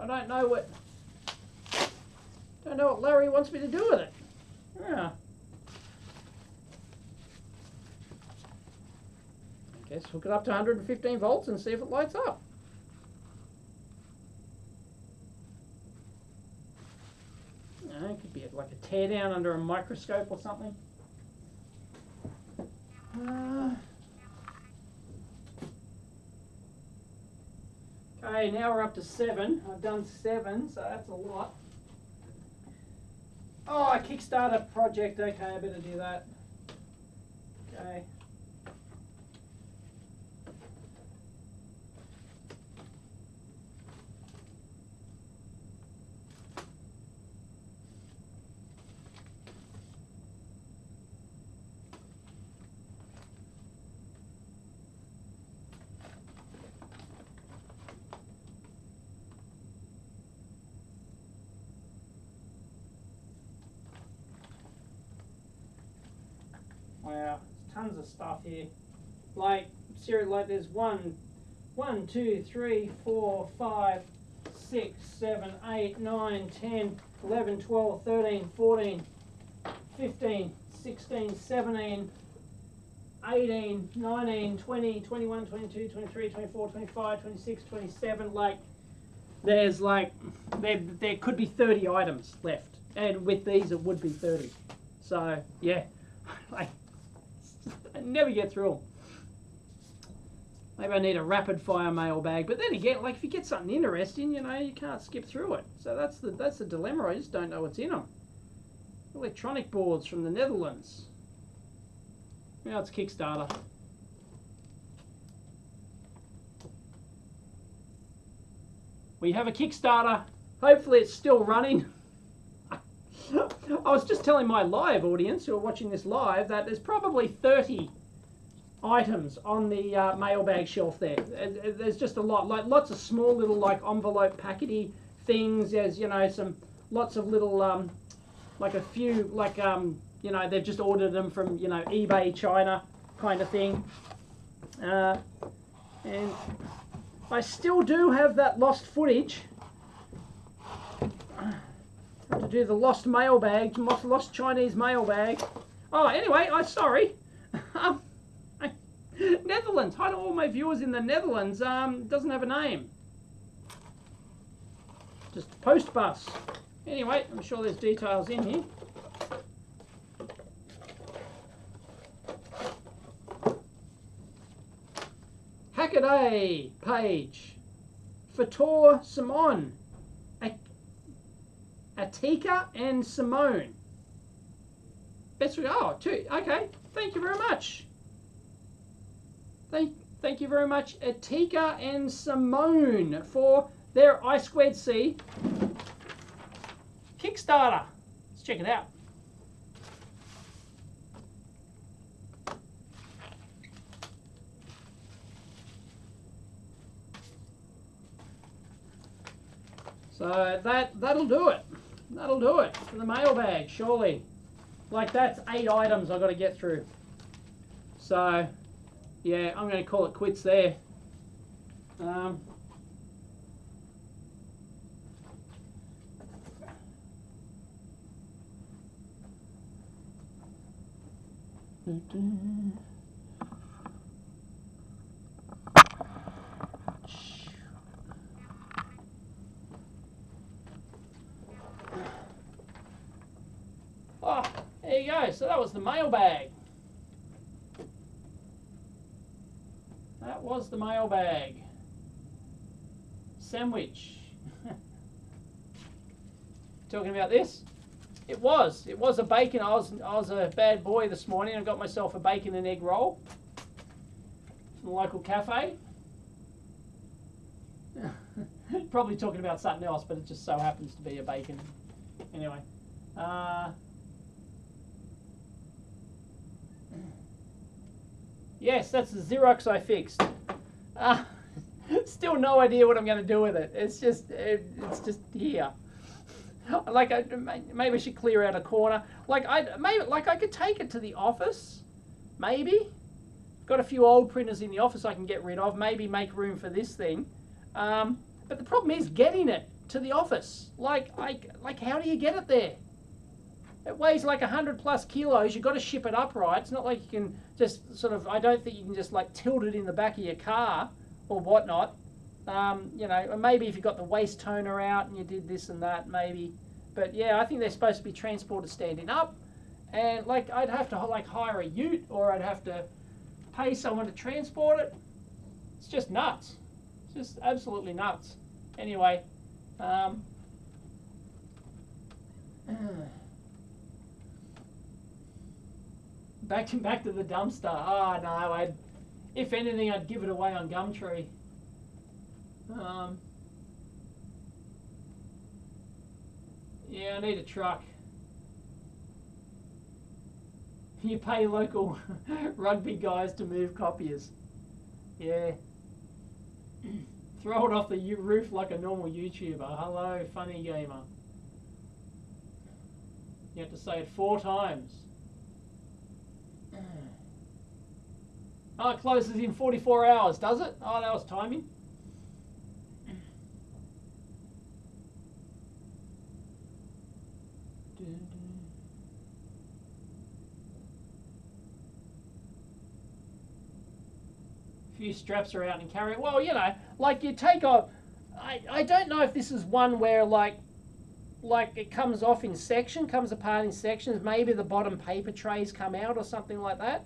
I don't know what Larry wants me to do with it. Yeah. I guess hook it up to 115 volts and see if it lights up. It could be like a tear down under a microscope or something. Okay, now we're up to 7. I've done 7, so that's a lot. Oh, a Kickstarter project. Okay, I better do that. Okay. Wow, tons of stuff here. Like, seriously, like there's 1, 2, 3, 4, 5, 6, 7, 8, 9, 10, 11, 12, 13, 14, 15, 16, 17, 18, 19, 20, 21, 22, 23, 24, 25, 26, 27. Like, there's like, there could be 30 items left. And with these, it would be 30. So, yeah. Like, I never get through them. Maybe I need a rapid fire mailbag, but then again, like if you get something interesting, you know, you can't skip through it. So that's the dilemma. I just don't know what's in them. Electronic boards from the Netherlands. Now it's Kickstarter. We have a Kickstarter. Hopefully it's still running. I was just telling my live audience who are watching this live that there's probably 30 items on the mailbag shelf there. There's just a lot, like lots of small little like envelope packety things. There's, you know, lots of little like a few like you know, they've just ordered them from, you know, eBay China kind of thing. And I still do have that lost footage. To do the lost mailbag, lost Chinese mailbag. Oh, anyway, sorry. Netherlands. Hi to all my viewers in the Netherlands. Doesn't have a name. Just post bus. Anyway, I'm sure there's details in here. Hackaday page. Fator Simon. Atika and Simone. Best regard. Oh, two. Okay. Thank you very much. Thank you very much, Atika and Simone, for their I2C Kickstarter. Let's check it out. So that'll do it. That'll do it for the mailbag, surely. Like, that's 8 items I've got to get through. So, yeah, I'm going to call it quits there. Oh, there you go. So that was the mailbag. That was the mailbag. Sandwich. Talking about this? It was a bacon. I was a bad boy this morning. I got myself a bacon and egg roll. from the local cafe. Probably talking about something else, but it just so happens to be a bacon. Anyway. Yes, that's the Xerox I fixed. Still no idea what I'm going to do with it. It's just here. Like maybe I should clear out a corner. Like I could take it to the office. Maybe. Got a few old printers in the office I can get rid of. Maybe make room for this thing. But the problem is getting it to the office. Like how do you get it there? It weighs like 100+ kilos. You've got to ship it upright. It's not like you can just sort of, I don't think you can just like tilt it in the back of your car or whatnot. You know, maybe if you got the waste toner out and you did this and that, maybe. But yeah, I think they're supposed to be transported standing up. And like I'd have to like hire a ute, or I'd have to pay someone to transport it. It's just nuts. It's just absolutely nuts. Anyway, back to the dumpster. Oh no, if anything, I'd give it away on Gumtree. Yeah, I need a truck. You pay local rugby guys to move copiers. Yeah. Throw it off the roof like a normal YouTuber. Hello, funny gamer. You have to say it 4 times. Oh, it closes in 44 hours, does it? Oh, that was timing. Few straps are out and carry it. Well, you know, like you take off. I don't know if this is one where like it comes off in comes apart in sections. Maybe the bottom paper trays come out or something like that.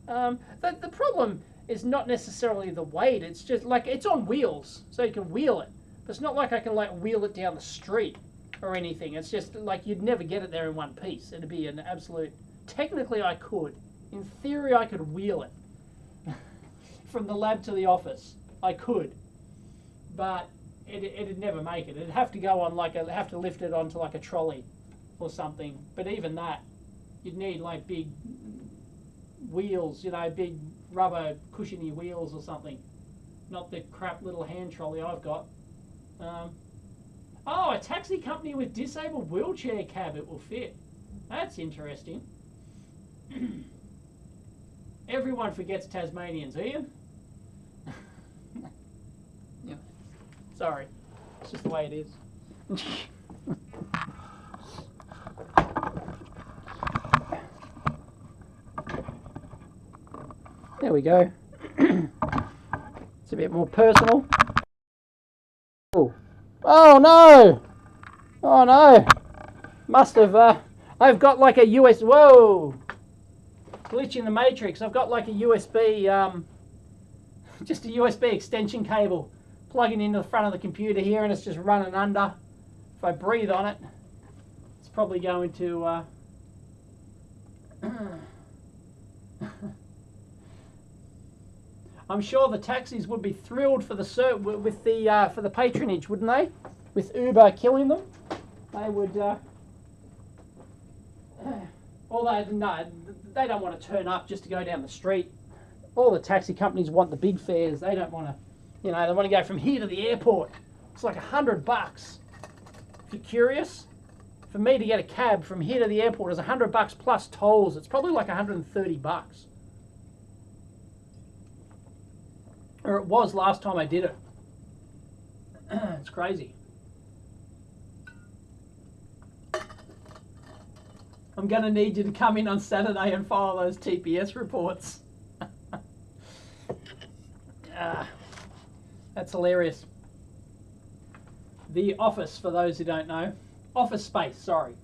The problem is not necessarily the weight. It's just like it's on wheels, so you can wheel it. But it's not like I can like wheel it down the street or anything. It's just like you'd never get it there in one piece. It'd be an absolute. Technically, I could. In theory, I could wheel it. From the lab to the office, I could, but it'd never make it. It'd have to go on have to lift it onto like a trolley or something. But even that, you'd need like big wheels, you know, big rubber cushiony wheels or something. Not the crap little hand trolley I've got. Oh, a taxi company with disabled wheelchair cab. It will fit. That's interesting. Everyone forgets Tasmanians, Ian. Yeah. Sorry. It's just the way it is. There we go. It's a bit more personal. Oh, oh no! Oh no! Must have, I've got like a whoa! Glitch in the matrix. I've got like a USB, just a USB extension cable plugging into the front of the computer here, and it's just running under. If I breathe on it, it's probably going to. I'm sure the taxis would be thrilled for the patronage, wouldn't they? With Uber killing them, they would. Although no, they don't want to turn up just to go down the street. All the taxi companies want the big fares. They don't want to, you know, they want to go from here to the airport. It's like $100. If you're curious, for me to get a cab from here to the airport is $100 plus tolls. It's probably like $130. Or it was last time I did it. It's crazy. I'm going to need you to come in on Saturday and file those TPS reports. That's hilarious. The office, for those who don't know. Office space, sorry.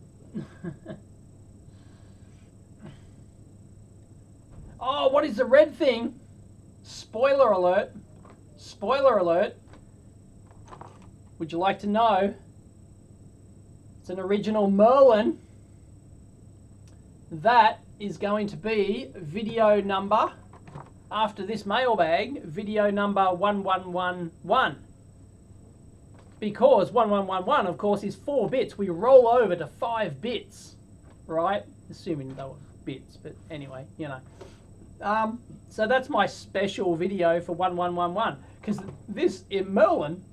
Oh, what is the red thing? Spoiler alert. Spoiler alert. Would you like to know? It's an original Merlin. That is going to be video number after this mailbag, video number 1111. Because 1111, of course, is 4 bits. We roll over to 5 bits, right? Assuming they were bits, but anyway, you know. So that's my special video for 1111. Because this, in Merlin,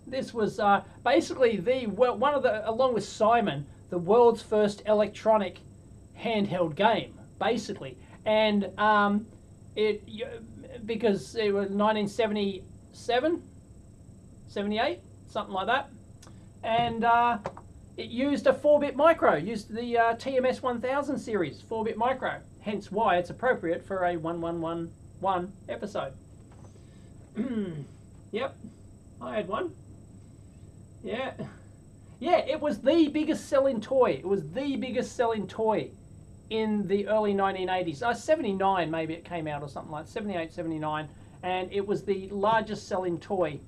this was basically one of the, along with Simon, the world's first electronic handheld game, basically. And because it was 1977, 78, something like that, and it used a 4-bit micro, used the TMS 1000 series 4-bit micro, hence why it's appropriate for a 1111 episode. Yep, I had one. Yeah, it was the biggest selling toy. It was the biggest selling toy in the early 1980s. 79 maybe it came out, or something like 78, 79, and it was the largest selling toy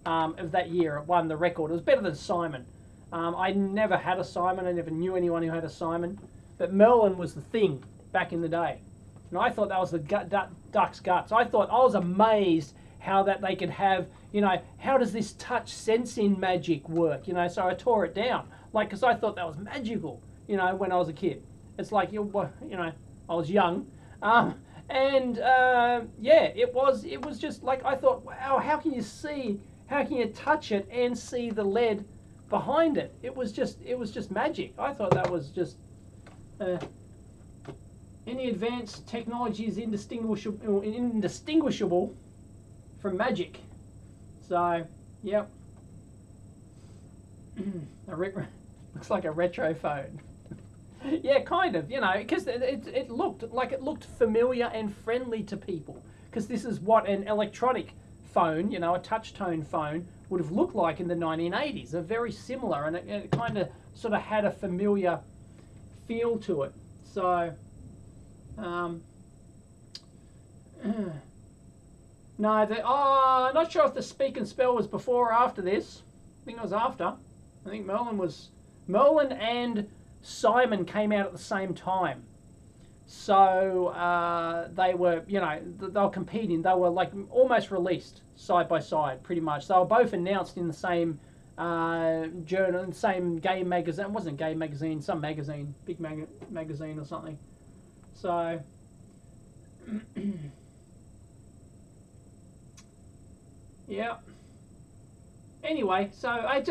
of that year. It won the record. It was better than Simon. I never had a Simon. I never knew anyone who had a Simon, but Merlin was the thing back in the day, and I thought that was the duck's guts. I was amazed how that they could have, you know, how does this touch sensing magic work, you know? So I tore it down, like, because I thought that was magical, you know, when I was a kid. It's like, you know, I was young, yeah, it was just like, I thought, wow, how can you touch it and see the lead behind it? It was just magic. I thought that was just, any advanced technology is indistinguishable from magic. So, yep. Looks like a retro phone. Yeah, kind of, you know, because it looked familiar and friendly to people, because this is what an electronic phone, you know, a touch tone phone would have looked like in the 1980s. They're very similar, and it kind of sort of had a familiar feel to it. So, no, I'm not sure if the Speak and Spell was before or after this. I think it was after. I think Merlin and Simon came out at the same time. So they were, you know, they were competing. They were like almost released side by side, pretty much. They were both announced in the same journal, same game magazine. It wasn't a game magazine, some magazine, big magazine or something. So, yeah. Anyway, so I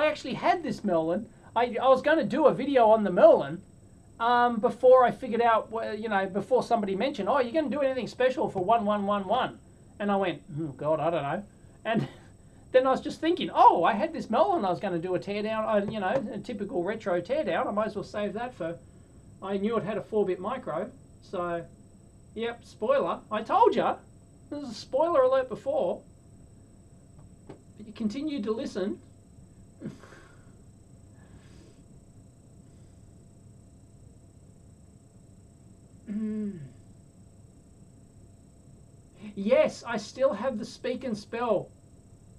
actually had this Merlin. I was going to do a video on the Merlin before I figured out, you know, before somebody mentioned, oh, you're going to do anything special for 1111. And I went, oh, God, I don't know. And then I was just thinking, oh, I had this Merlin I was going to do a teardown, you know, a typical retro teardown. I might as well save that for, I knew it had a 4-bit micro. So, yep, spoiler. I told you. There was a spoiler alert before. But you continued to listen. Yes, I still have the Speak and Spell.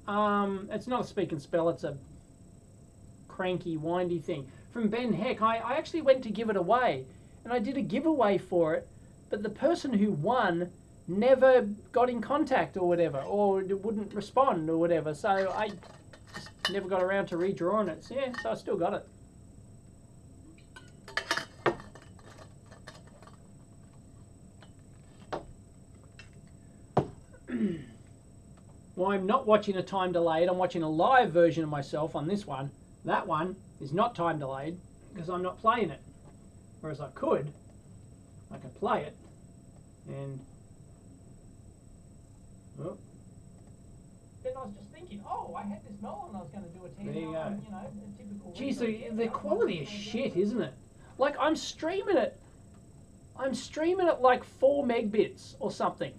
It's not a Speak and Spell, it's a cranky, windy thing. From Ben Heck, I actually went to give it away. And I did a giveaway for it, but the person who won never got in contact or whatever, or wouldn't respond or whatever. So I just never got around to redrawing it. So yeah, so I still got it. Well, I'm not watching a time delayed. I'm watching a live version of myself on this one. That one is not time delayed because I'm not playing it. Whereas I could play it, and oh. Then I was just thinking, oh, I had this Merlin I was going to do a teardown, you know, a typical. Geez, the quality is shit, isn't it? Like I'm streaming it like 4 megbits or something.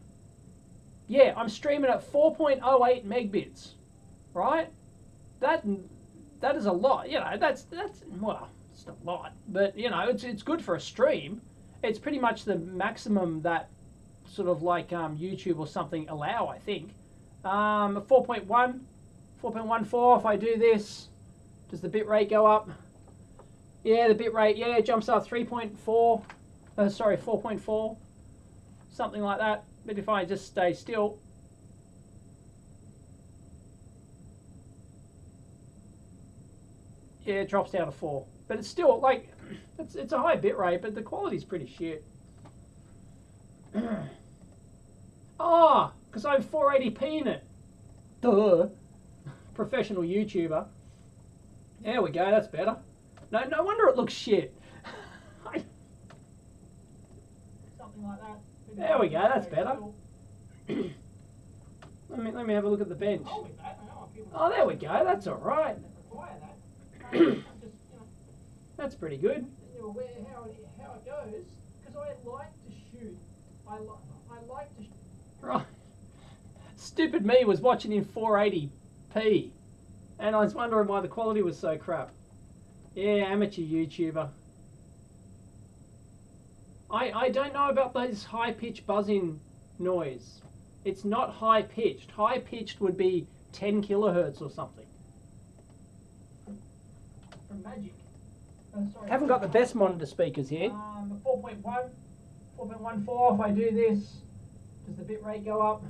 Yeah, I'm streaming at 4.08 megbits, right? That is a lot. You know, that's well, it's not a lot, but you know, it's good for a stream. It's pretty much the maximum that sort of like YouTube or something allow, I think. 4.1, 4.14. If I do this, does the bit rate go up? Yeah, the bit rate, yeah, it jumps up 3.4. Sorry, 4.4. something like that. But if I just stay still, yeah, it drops down to 4. But it's still like, it's a high bit rate, but the quality's pretty shit. Ah, because I'm 480p in it. Duh. Professional YouTuber. There we go, that's better. No wonder it looks shit. Something like that. There we go, that's better. let me have a look at the bench. Oh, there we go, that's all right. That's pretty good. You're aware how it goes, because I like to shoot. I like to shoot. Right. Stupid me was watching in 480p, and I was wondering why the quality was so crap. Yeah, amateur YouTuber. I don't know about those high-pitched buzzing noise. It's not high-pitched. High-pitched would be 10 kilohertz or something. From Magic. Sorry, haven't got the best monitor speakers here. 4.1, 4.14. If I do this, does the bit rate go up?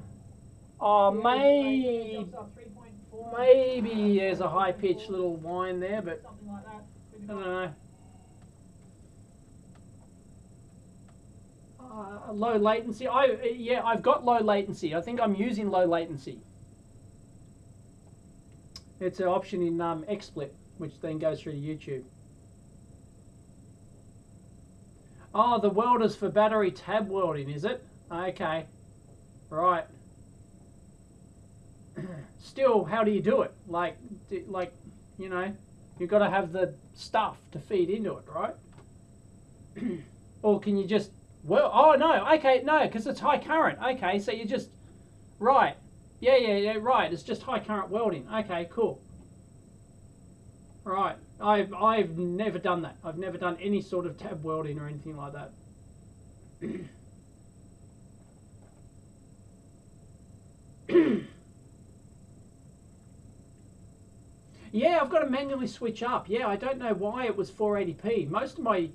Oh, yeah, maybe there's a high-pitched little whine there, but something like that. I don't know. Low latency. Yeah, I've got low latency. I think I'm using low latency. It's an option in XSplit, which then goes through to YouTube. Oh, the welders for battery tab welding, is it? Okay, right. Still, how do you do it? Like you know, you've got to have the stuff to feed into it, right? Or can you just, well, oh no, okay, no, because it's high current. Okay, so you just, right. Yeah, right, it's just high current welding. Okay, cool. Right, I've never done that. I've never done any sort of tab welding or anything like that. Yeah, I've got to manually switch up. Yeah, I don't know why it was 480p. Most of my, you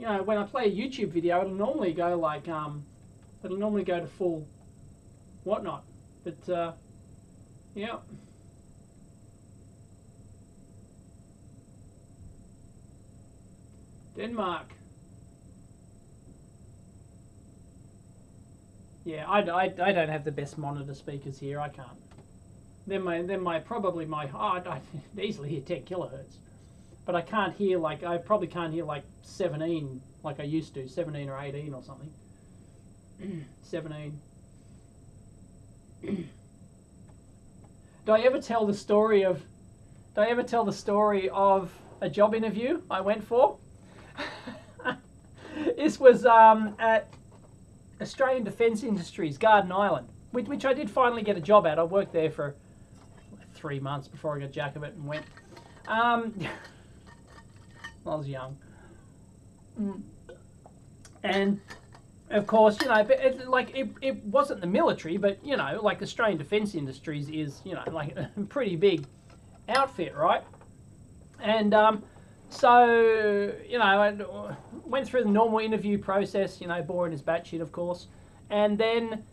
know, when I play a YouTube video, it'll normally go like, it'll normally go to full whatnot. But, yeah. Denmark. Yeah, I don't have the best monitor speakers here. I can't. Then my I can easily hear 10 kilohertz, but I can't hear like, I probably can't hear like 17 like I used to, 17 or 18 or something. 17. Do I ever tell the story of a job interview I went for? This was at Australian Defence Industries, Garden Island, which I did finally get a job at. I worked there for 3 months before I got jack of it and went. I was young. And of course, you know, it wasn't the military, but you know, like Australian Defence Industries is, you know, like a pretty big outfit, right? And so, you know, I went through the normal interview process, you know, boring as batshit, of course. And then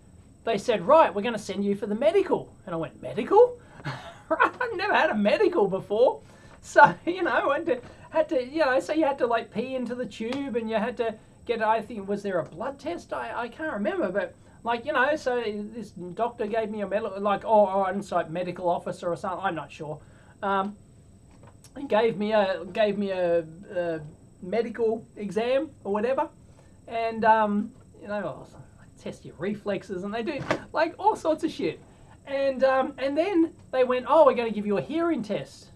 they said, right, we're going to send you for the medical. And I went, medical? I've never had a medical before. So, you know, had to, you know, so you had to like pee into the tube and you had to get, I think, was there a blood test? I can't remember, but like, you know, so this doctor gave me a medical, like, or on-site medical officer or something, I'm not sure. He gave me a medical exam or whatever, and you know, test your reflexes, and they do like all sorts of shit. And then they went, oh, we're going to give you a hearing test.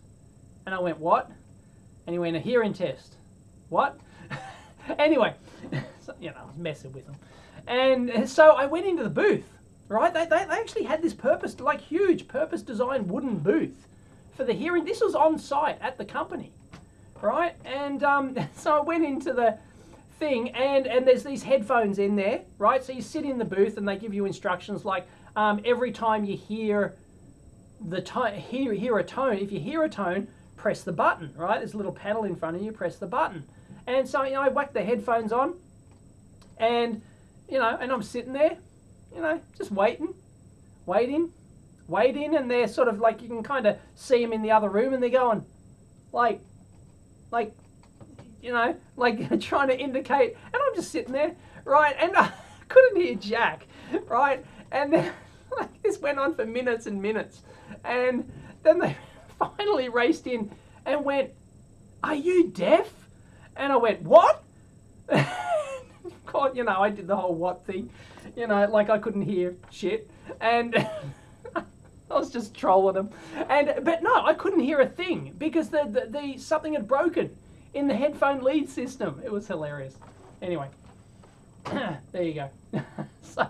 And I went, what? And he went, a hearing test. What? Anyway, so, you know, I was messing with them. And so I went into the booth, right? They actually had this huge purpose-designed wooden booth for the hearing. This was on site at the company, right? And so I went into the thing, and there's these headphones in there, right? So you sit in the booth and they give you instructions like, every time you hear the hear a tone, if you hear a tone, press the button, right? There's a little panel in front of you, press the button. And so, you know, I whacked the headphones on, and you know, and I'm sitting there, you know, just waiting, and they're sort of like, you can kind of see them in the other room, and they're going, like, you know, like trying to indicate, and I'm just sitting there, right, and I couldn't hear Jack, right, and then like this went on for minutes and minutes, and then they finally raced in and went, "Are you deaf?" And I went, "What?" God, you know, I did the whole what thing, you know, like I couldn't hear shit, and I was just trolling them, but no, I couldn't hear a thing because the something had broken in the headphone lead system. It was hilarious. Anyway, there you go. So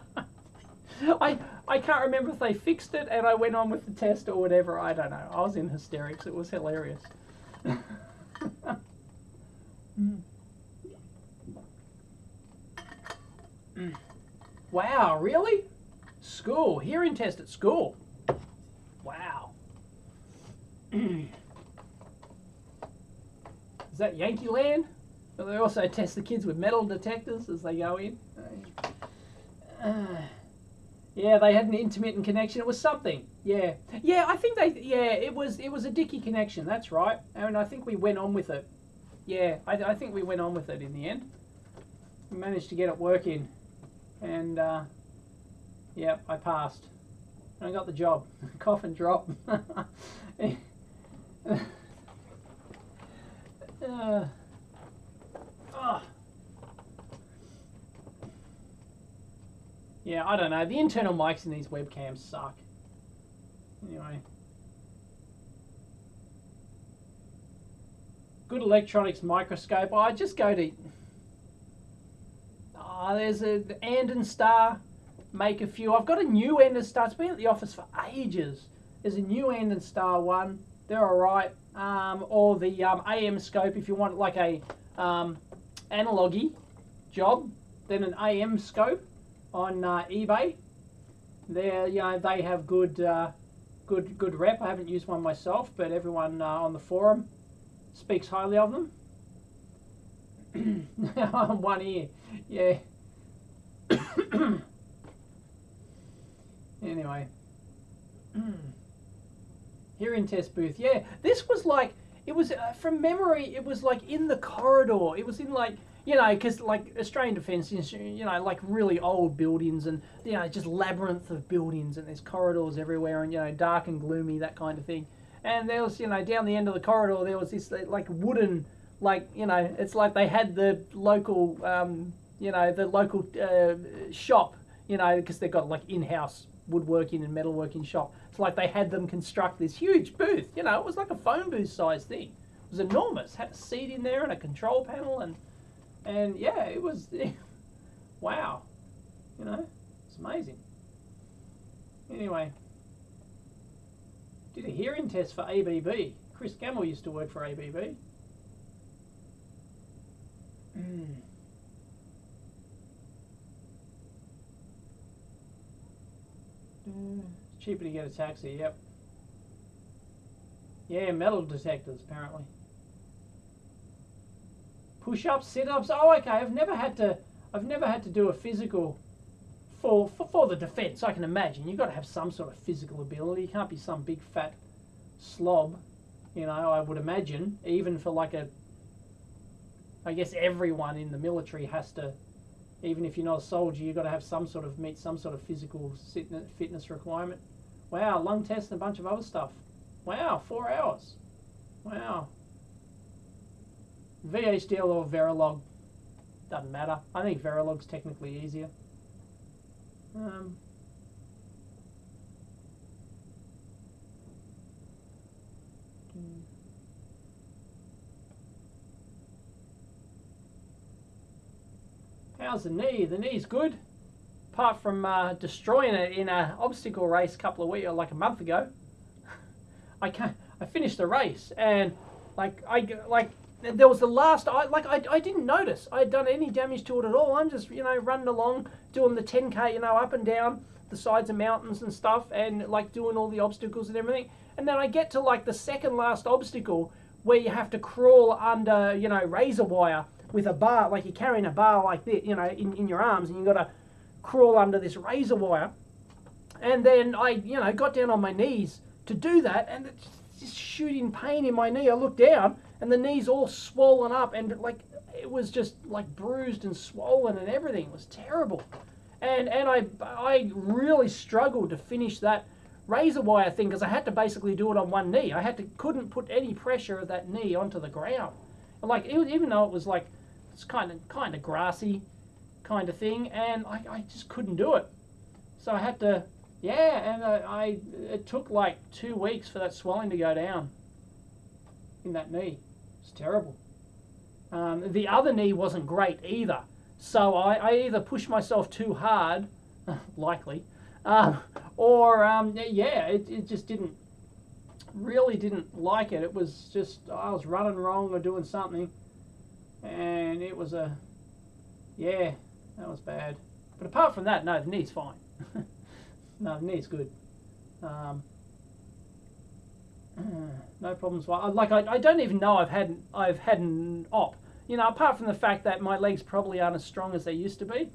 I can't remember if they fixed it and I went on with the test or whatever. I don't know. I was in hysterics. It was hilarious. Wow, really? School, hearing test at school. Wow. Is that Yankee Land? But they also test the kids with metal detectors as they go in. Yeah, they had an intermittent connection. It was something. Yeah, I think it was a dicky connection. That's right. And I think we went on with it. Yeah, I think we went on with it in the end. We managed to get it working, and yeah, I passed. I got the job. Cough and drop. Yeah, I don't know. The internal mics in these webcams suck. Anyway. Good electronics microscope. I just go to... there's an Andon Star. Make a few. I've got a new Andon Star. It's been at the office for ages. There's a new Andon Star one. They're alright. Or the AM scope if you want like a analogy job. Then an AM scope on eBay. They have good good rep. I haven't used one myself, but everyone on the forum speaks highly of them. One ear, yeah. Anyway, hearing test booth. Yeah, this was like, it was from memory. It was like in the corridor. It was in like, you know, because like Australian Defence, you know, like really old buildings, and you know, just labyrinth of buildings, and there's corridors everywhere, and you know, dark and gloomy, that kind of thing. And there was, you know, down the end of the corridor, there was this like wooden, like, you know, it's like they had the local, you know, the local shop, you know, because they've got like in-house woodworking and metalworking shop. It's like they had them construct this huge booth. You know, it was like a phone booth size thing. It was enormous. Had a seat in there and a control panel, and yeah, it was, wow. You know, it's amazing. Anyway, did a hearing test for ABB. Chris Gamble used to work for ABB. Cheaper to get a taxi, yep. Yeah, metal detectors, apparently. Push-ups, sit-ups. Oh, okay. I've never had to do a physical for the defence. I can imagine you've got to have some sort of physical ability. You can't be some big fat slob. You know, I would imagine even for like a. I guess everyone in the military has to. Even if you're not a soldier, you've got to have meet some sort of physical fitness requirement. Wow, lung test and a bunch of other stuff. Wow, 4 hours. Wow. VHDL or Verilog, doesn't matter. I think Verilog's technically easier. How's the knee? The knee's good. Apart from destroying it in an obstacle race a couple of weeks, or like a month ago. I finished the race, and there was the last. I didn't notice I had done any damage to it at all. I'm just, you know, running along, doing the 10K, you know, up and down the sides of mountains and stuff, and like doing all the obstacles and everything. And then I get to like the second last obstacle where you have to crawl under, you know, razor wire with a bar, like you're carrying a bar like this, you know, in your arms, and you got to crawl under this razor wire. And then I, got down on my knees to do that, and it's just shooting pain in my knee. I looked down, and the knee's all swollen up, and like it was just like bruised and swollen and everything. It was terrible. And I really struggled to finish that razor wire thing because I had to basically do it on one knee. Couldn't put any pressure of that knee onto the ground. Like even though it was like it's kind of grassy kind of thing, and I just couldn't do it. So I had to, and it took like 2 weeks for that swelling to go down in that knee. It's terrible. The other knee wasn't great either. So I either pushed myself too hard, likely, or it just really didn't like it. It was just, I was running wrong or doing something, and it was that was bad. But apart from that, no, the knee's fine. No, the knee's good. No problems. Like I don't even know I've had an op. Apart from the fact that my legs probably aren't as strong as they used to be,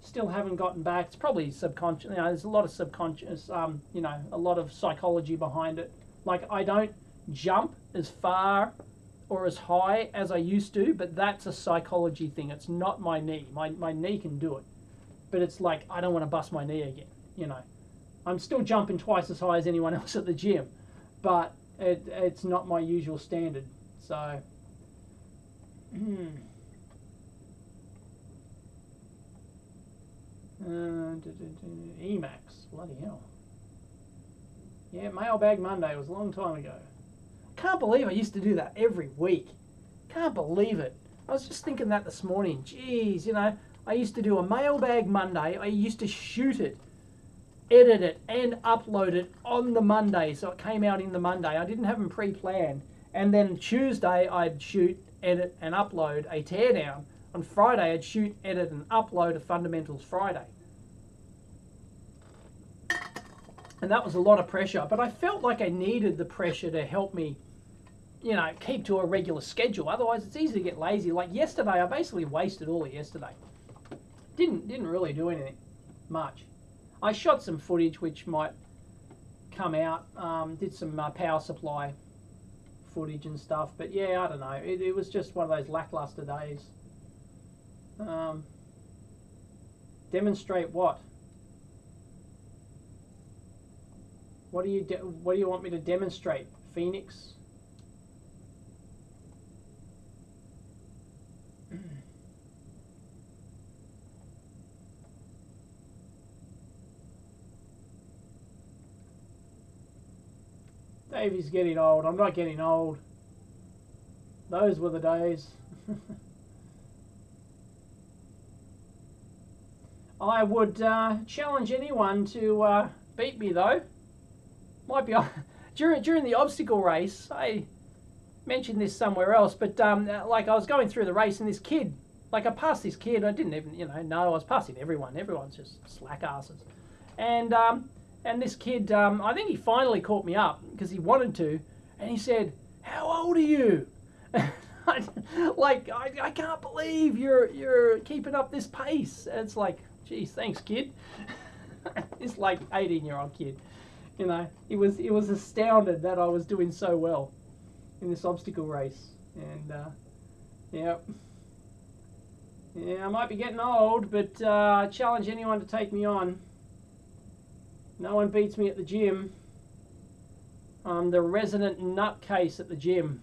still haven't gotten back. It's probably subconscious. There's a lot of subconscious. A lot of psychology behind it. Like I don't jump as far or as high as I used to, but that's a psychology thing. It's not my knee. My knee can do it, but it's like I don't want to bust my knee again. I'm still jumping twice as high as anyone else at the gym, but it's not my usual standard. So. Emacs, bloody hell. Yeah, Mailbag Monday was a long time ago. Can't believe I used to do that every week. Can't believe it. I was just thinking that this morning. Jeez, I used to do a Mailbag Monday. I used to shoot it, edit it, and upload it on the Monday, so it came out in the Monday. I didn't have them pre-planned. And then Tuesday, I'd shoot, edit, and upload a teardown. On Friday, I'd shoot, edit, and upload a Fundamentals Friday. And that was a lot of pressure, but I felt like I needed the pressure to help me, keep to a regular schedule. Otherwise, it's easy to get lazy. Like yesterday, I basically wasted all of yesterday. Didn't really do anything much. I shot some footage which might come out. Did some power supply footage and stuff, but yeah, I don't know. It was just one of those lackluster days. Demonstrate what? What do you want me to demonstrate? Phoenix? Davey's getting old. I'm not getting old. Those were the days. I would challenge anyone to beat me though. Might be during the obstacle race. I mentioned this somewhere else, but like I was going through the race and this kid, like I passed this kid. I didn't even know I was passing everyone. Everyone's just slack asses, and this kid, I think he finally caught me up because he wanted to, and he said, "How old are you?" I can't believe you're keeping up this pace. And it's like, geez, thanks, kid. It's like 18-year-old kid. He was astounded that I was doing so well in this obstacle race. And yeah, I might be getting old, but I challenge anyone to take me on. No one beats me at the gym. I'm the resident nutcase at the gym.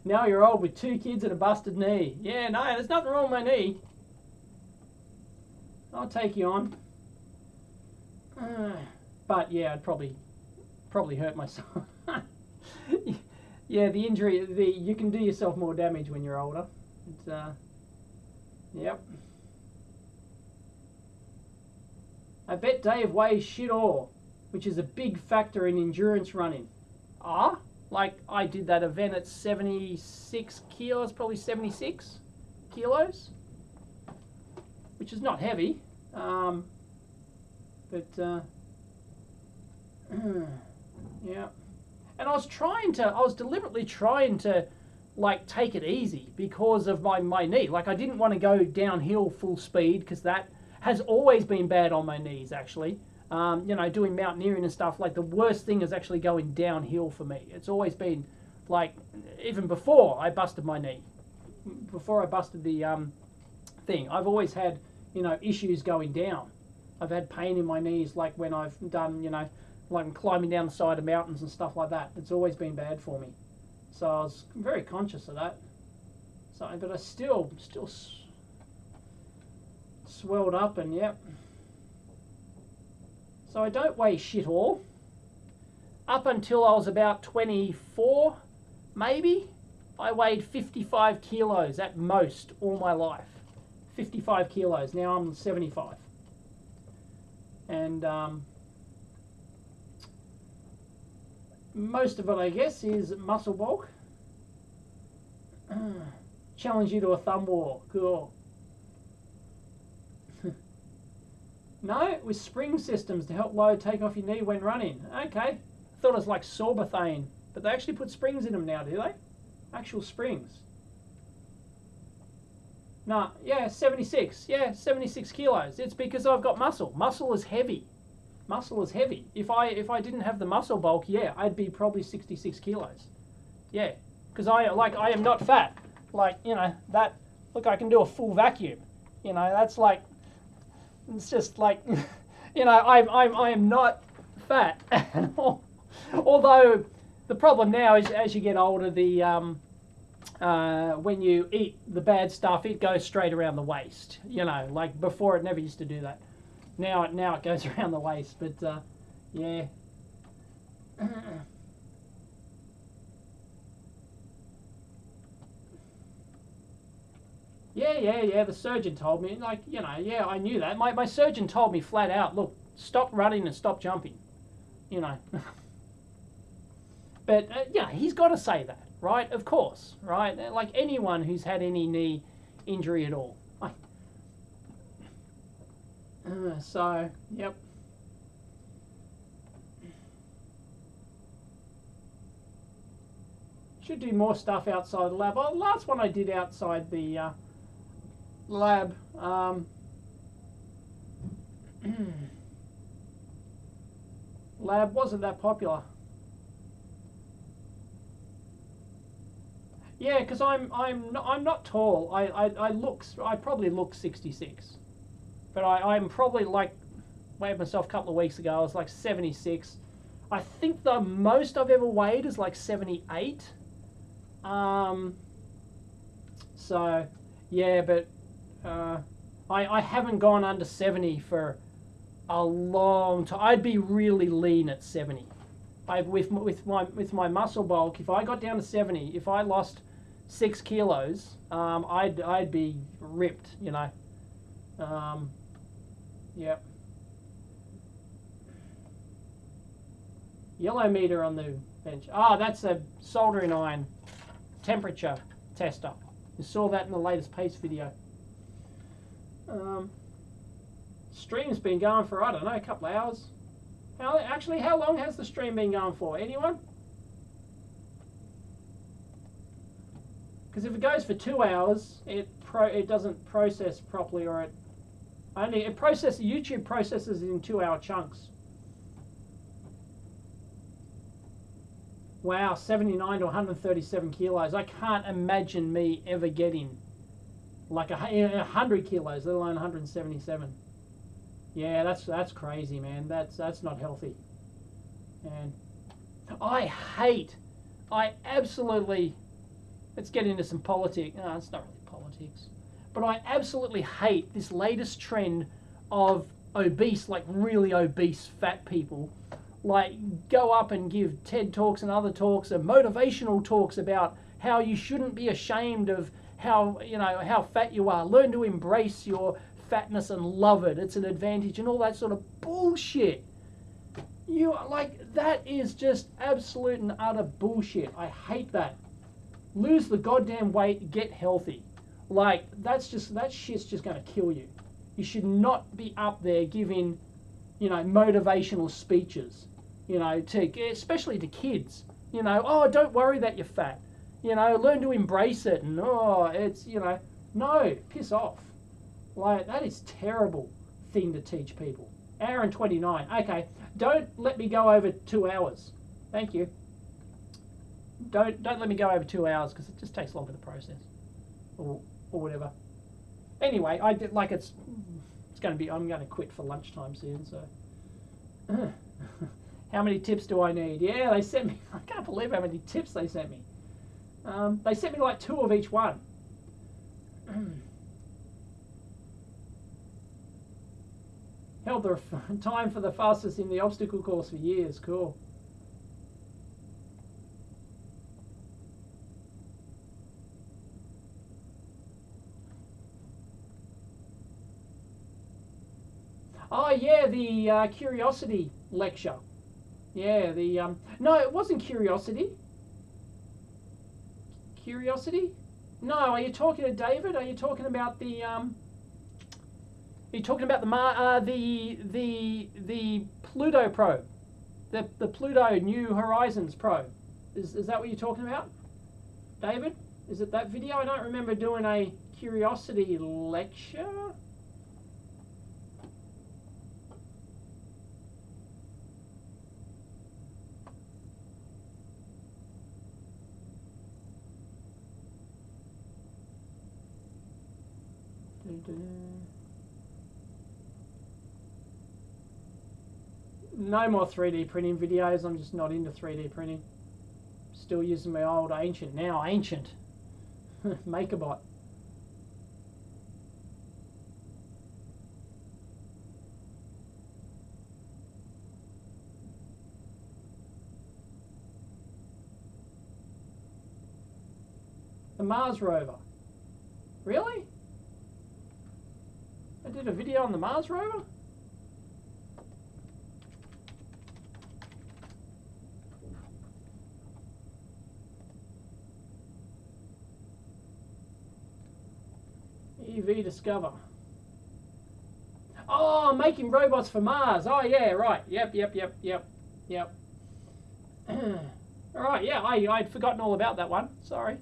Now you're old with 2 kids and a busted knee. Yeah, no, there's nothing wrong with my knee. I'll take you on. But yeah, I'd probably hurt myself. Yeah, the injury, you can do yourself more damage when you're older. Yep. I bet Dave weighs shit all, which is a big factor in endurance running. Like I did that event at 76 kilos, probably 76 kilos, which is not heavy, but yeah. And I was deliberately trying to like take it easy because of my knee. Like I didn't want to go downhill full speed because that has always been bad on my knees actually. You know, doing mountaineering and stuff, like the worst thing is actually going downhill for me. It's always been like, even before I busted my knee, before I busted the thing, I've always had, you know, issues going down. I've had pain in my knees, like when I've done, you know, like climbing down the side of mountains and stuff like that. It's always been bad for me. So I was very conscious of that. So, but I still swelled up and yep. So I don't weigh shit all. Up until I was about 24, maybe, I weighed 55 kilos at most all my life. 55 kilos. Now I'm 75. And most of it, I guess, is muscle bulk. Challenge you to a thumb war. Cool. No, with spring systems to help load take off your knee when running. Okay. I thought it was like sorbothane. But they actually put springs in them now, do they? Actual springs. No, yeah, 76. Yeah, 76 kilos. It's because I've got muscle. Muscle is heavy. Muscle is heavy. If I didn't have the muscle bulk, yeah, I'd be probably 66 kilos. Yeah, because I am not fat. Like, you know, that, look, I can do a full vacuum. You know, that's like, it's just like, you know, I am not fat at all. Although the problem now is as you get older, the when you eat the bad stuff, it goes straight around the waist. You know, like before it never used to do that. Now it goes around the waist. But yeah. Yeah, the surgeon told me, like, you know, yeah, I knew that. My surgeon told me flat out, look, stop running and stop jumping, you know. But, yeah, he's got to say that, right? Of course, right? Like anyone who's had any knee injury at all. So, yep. Should do more stuff outside the lab. Well, the last one I did outside the lab, lab wasn't that popular. Yeah, because I'm not tall. I probably look 66, but I'm probably like, weighed myself a couple of weeks ago. I was like 76. I think the most I've ever weighed is like 78. So yeah, but I haven't gone under 70 for a long time. I'd be really lean at 70. With my muscle bulk, if I got down to 70, if I lost 6 kilos, I'd be ripped, you know. Yep. Yellow meter on the bench. Ah, that's a soldering iron temperature tester. You saw that in the latest pace video. Stream's been going for, I don't know, a couple of hours. How long has the stream been going for? Anyone? Because if it goes for 2 hours, it doesn't process properly, or YouTube processes in 2-hour chunks. Wow, 79 to 137 kilos. I can't imagine me ever getting like 100 kilos, let alone 177. Yeah, that's crazy, man. That's not healthy. And I absolutely, let's get into some politics. No, it's not really politics. But I absolutely hate this latest trend of obese, like really obese fat people, like go up and give TED Talks and other talks and motivational talks about how you shouldn't be ashamed of how, you know, how fat you are. Learn to embrace your fatness and love it. It's an advantage and all that sort of bullshit. That is just absolute and utter bullshit. I hate that. Lose the goddamn weight, get healthy. Like, that shit's just going to kill you. You should not be up there giving, you know, motivational speeches, you know, especially to kids. You know, oh, don't worry that you're fat. You know, learn to embrace it, and it's, you know, no, piss off. Like, that is terrible thing to teach people. Hour and 29. Okay, don't let me go over 2 hours. Thank you. Don't let me go over 2 hours because it just takes longer to process, or whatever. Anyway, I did like it's going to be. I'm going to quit for lunchtime soon. So, how many tips do I need? Yeah, they sent me. I can't believe how many tips they sent me. They sent me like 2 of each one. Held the time for the fastest in the obstacle course for years. Cool. Oh yeah, the curiosity lecture. Yeah, the no, it wasn't curiosity. Curiosity? No, are you talking to David? Are you talking about the Are you talking about the Pluto probe, the Pluto New Horizons probe? Is that what you're talking about, David? Is it that video? I don't remember doing a curiosity lecture. No more 3D printing videos. I'm just not into 3D printing. Still using my old ancient MakerBot. The Mars rover. Really? I did a video on the Mars rover? EV Discover. Oh, making robots for Mars. Oh, yeah, right. Yep. All right, yeah, I'd forgotten all about that one. Sorry.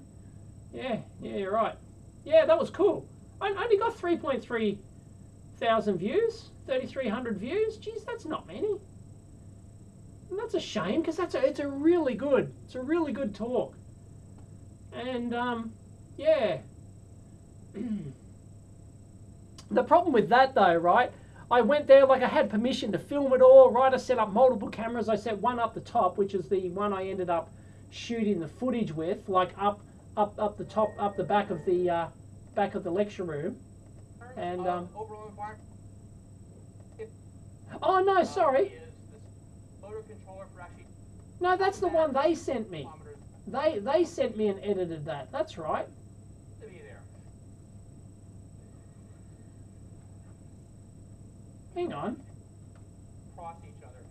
Yeah, you're right. Yeah, that was cool. I only got 3.3 thousand views, 3,300 views. Geez, that's not many. And that's a shame because it's a really good talk. And yeah. The problem with that though, right? I went there like I had permission to film it all, right? I set up multiple cameras. I set one up the top, which is the one I ended up shooting the footage with, like up the top, up the back of the lecture room. And oh no, sorry. No, that's the one they sent me. They sent me and edited that. That's right. Hang on. Cross each other.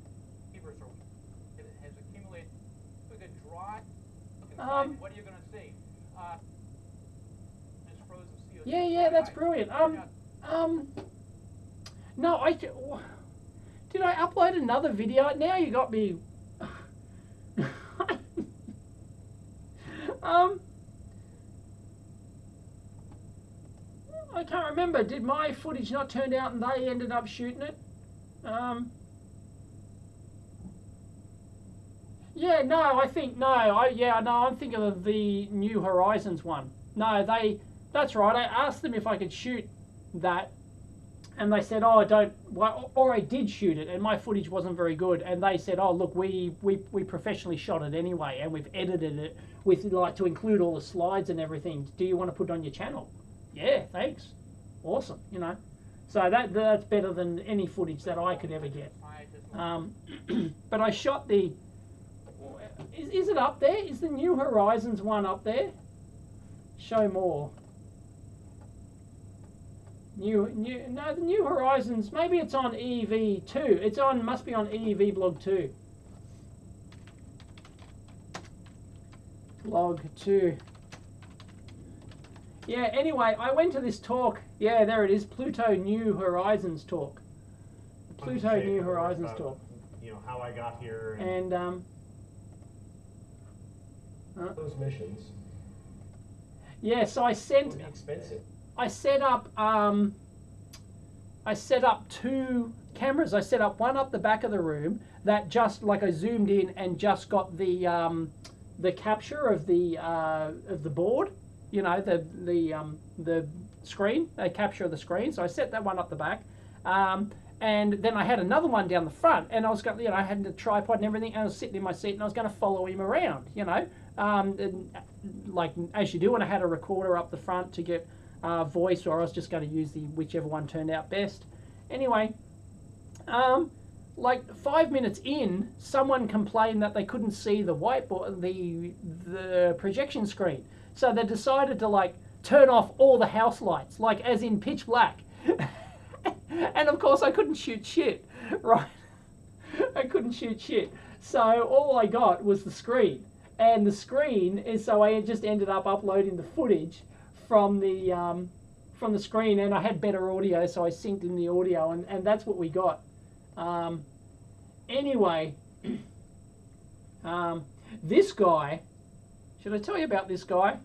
It has accumulated with a dry. What are you going to see? Just frozen CO2. Yeah, that's brilliant. No, did I upload another video? Now you got me. I can't remember. Did my footage not turn out and they ended up shooting it? Yeah, no, I think no. I'm thinking of the New Horizons one. No, that's right. I asked them if I could shoot that, and they said, "Oh, don't." Well, or I did shoot it, and my footage wasn't very good. And they said, "Oh, look, we professionally shot it anyway, and we've edited it with like to include all the slides and everything. Do you want to put it on your channel?" Yeah, thanks. Awesome, you know. So that's better than any footage that I could ever get. But I shot the. Is it up there? Is the New Horizons one up there? Show more. No, the New Horizons. Maybe it's on EV2. It's on. Must be on EV Blog 2. Blog 2. Yeah, anyway, I went to this talk. Yeah, there it is. Pluto New Horizons talk. Pluto New Horizons talk. You know, how I got here. And those missions. Yeah, so I Would be expensive. set up two cameras. I set up one up the back of the room that just like I zoomed in and just got the capture of the board, you know, the screen, a capture of the screen. So I set that one up the back, and then I had another one down the front, and I was going, you know, I had the tripod and everything, and I was sitting in my seat, and I was going to follow him around, you know, like as you do. And I had a recorder up the front to get voice, or I was just going to use the whichever one turned out best. Anyway, like 5 minutes in, someone complained that they couldn't see the whiteboard, the projection screen. So they decided to like turn off all the house lights, like as in pitch black. And of course I couldn't shoot shit, right? I couldn't shoot shit. So all I got was the screen. And the screen is, so I just ended up uploading the footage from the screen, and I had better audio, so I synced in the audio, and that's what we got. Anyway, this guy, should I tell you about this guy?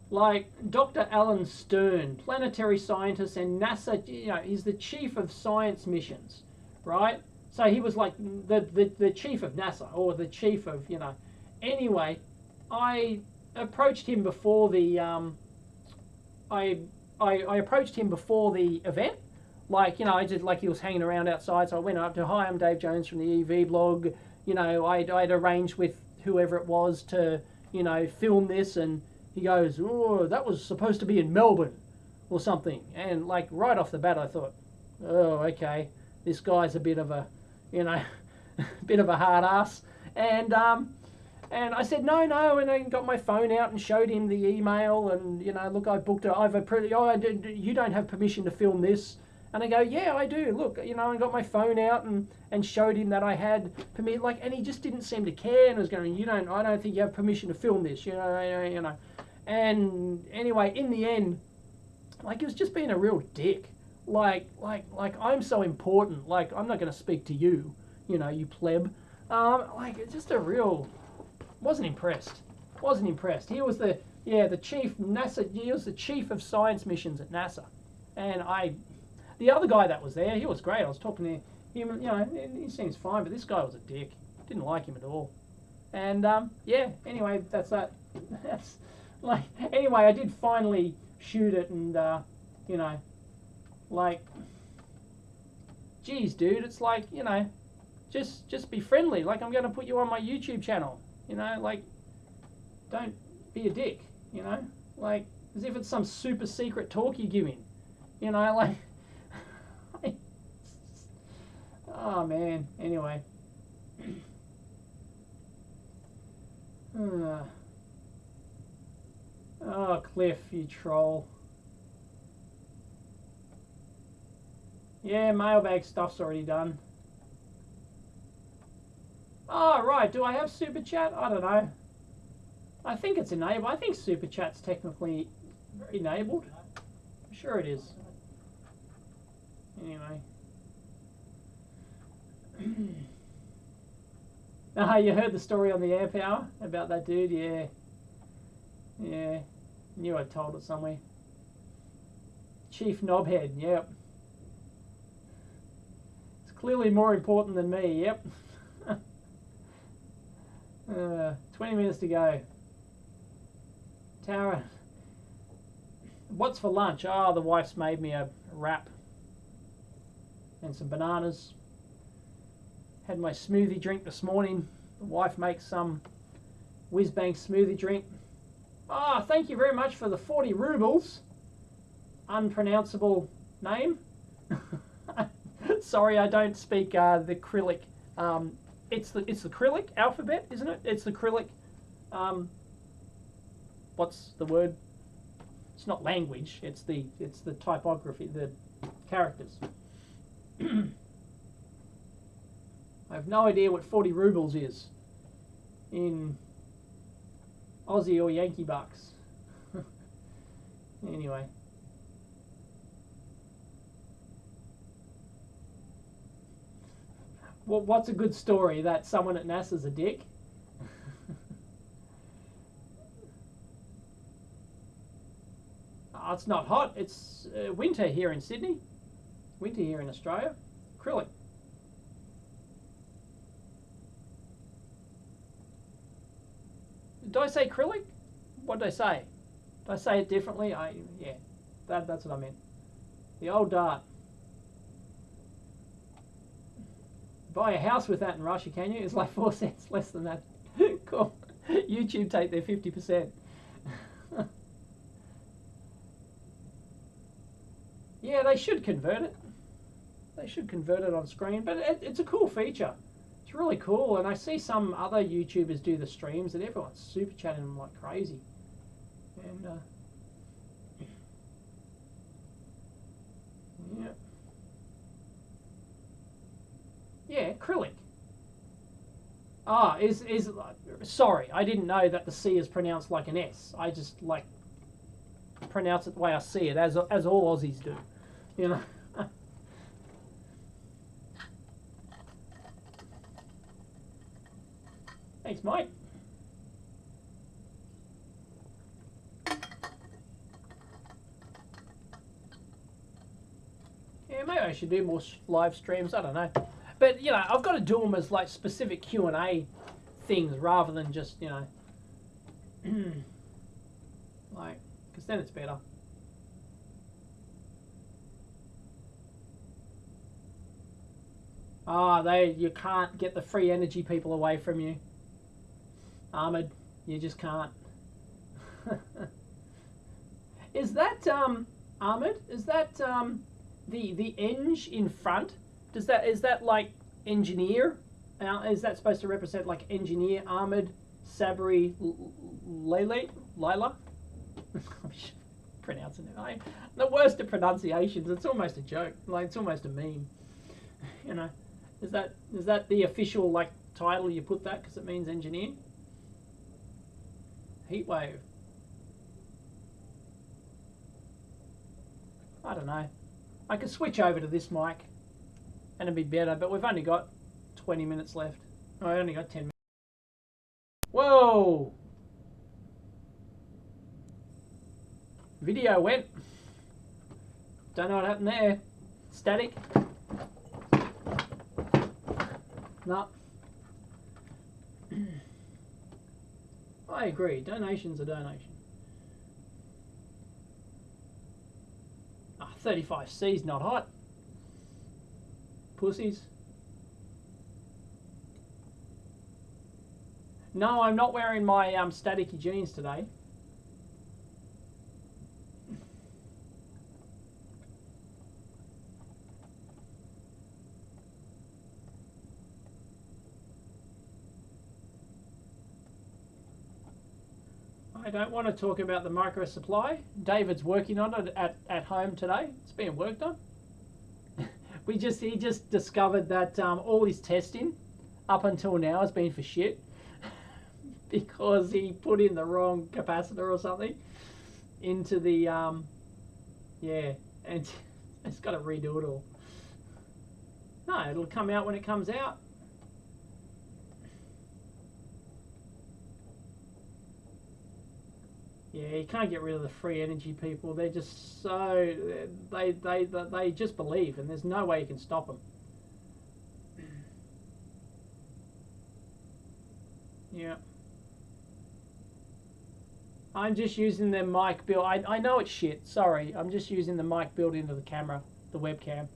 Like Dr. Alan Stern, planetary scientist and NASA, you know, he's the chief of science missions, right? So he was like the chief of NASA, or the chief of, you know. Anyway, I approached him before the I approached him before the event. Like, you know, I just, like, he was hanging around outside, so I went up to, hi, I'm Dave Jones from the EV blog. You know, I'd arranged with whoever it was to, you know, film this, and he goes, oh, that was supposed to be in Melbourne or something. And like right off the bat, I thought, oh, okay, this guy's a bit of a, you know, bit of a hard ass. And I said, no, and I got my phone out and showed him the email, and, you know, look, I booked it. You don't have permission to film this. And I go, yeah, I do. Look, you know, I got my phone out and showed him that I had permission. Like, and he just didn't seem to care, and was going, I don't think you have permission to film this, you know. And anyway, in the end, like, he was just being a real dick. Like I'm so important. Like, I'm not going to speak to you, you know, you pleb. Like, it's just a real. Wasn't impressed. He was the chief NASA. He was the chief of science missions at NASA, and the other guy that was there, he was great. I was talking to him, you know, he seems fine, but this guy was a dick. Didn't like him at all. And yeah. Anyway, that's that. That's like, anyway, I did finally shoot it, and you know, like, geez, dude, it's like, you know, just be friendly. Like, I'm going to put you on my YouTube channel. You know, like, don't be a dick, you know? Like, as if it's some super secret talk you're giving. You know, like, oh, man. Anyway. Oh, Cliff, you troll. Yeah, mailbag stuff's already done. Oh, right. Do I have Super Chat? I don't know. I think it's enabled. I think Super Chat's technically enabled. I'm sure it is. Anyway. You heard the story on the Amp Hour about that dude? Yeah. Yeah. Knew I told it somewhere. Chief Knobhead, yep. It's clearly more important than me, yep. 20 minutes to go. Tara, what's for lunch? Oh, the wife's made me a wrap and some bananas. Had my smoothie drink this morning. The wife makes some whiz-bang smoothie drink. Oh, thank you very much for the 40 rubles. Unpronounceable name. Sorry, I don't speak the Cyrillic. It's the Cyrillic alphabet, isn't it? It's the Cyrillic. What's the word? It's not language. It's the typography, the characters. I have no idea what 40 rubles is in Aussie or Yankee bucks. Anyway. Well, what's a good story? That someone at NASA's a dick? It's not hot. It's winter here in Sydney. Winter here in Australia. Acrylic. Did I say acrylic? What did I say? Did I say it differently? Yeah, that's what I meant. The old dart. Buy a house with that in Russia, can you? It's like 4 cents less than that. Cool. YouTube take their 50%. Yeah, they should convert it. They should convert it on screen, but it's a cool feature. It's really cool, and I see some other YouTubers do the streams, and everyone's super chatting them like crazy. And yeah, yeah, acrylic. Ah, is sorry, I didn't know that the C is pronounced like an S. I just like pronounce it the way I see it, as all Aussies do, you know. Thanks, Mike. Yeah, maybe I should do more live streams. I don't know, but you know, I've got to do them as like specific Q&A things rather than just, you know, like, because then it's better. You can't get the free energy people away from you, Ahmed. You just can't. Is that Ahmed? Is that the eng in front? Is that like engineer? Is that supposed to represent like engineer Ahmed Sabri Lila? I'm pronouncing it. I'm the worst at pronunciations. It's almost a joke. Like, it's almost a meme. You know, is that the official like title you put that because it means engineer? Heatwave. I don't know. I could switch over to this mic and it'd be better, but we've only got 20 minutes left. Oh, I only got 10 minutes. Whoa! Video went. Don't know what happened there. Static. No. I agree. Donation's a donation. 35C's not hot. Pussies. No, I'm not wearing my staticky jeans today. I don't want to talk about the micro supply. David's working on it at home today. It's being worked on. He just discovered that all his testing up until now has been for shit because he put in the wrong capacitor or something into the yeah, and it's got to redo it all. No, it'll come out when it comes out. Yeah, you can't get rid of the free energy people. They're just so they just believe, and there's no way you can stop them. Yeah. I'm just using the mic build. I know it's shit. Sorry, I'm just using the mic built into the camera, the webcam.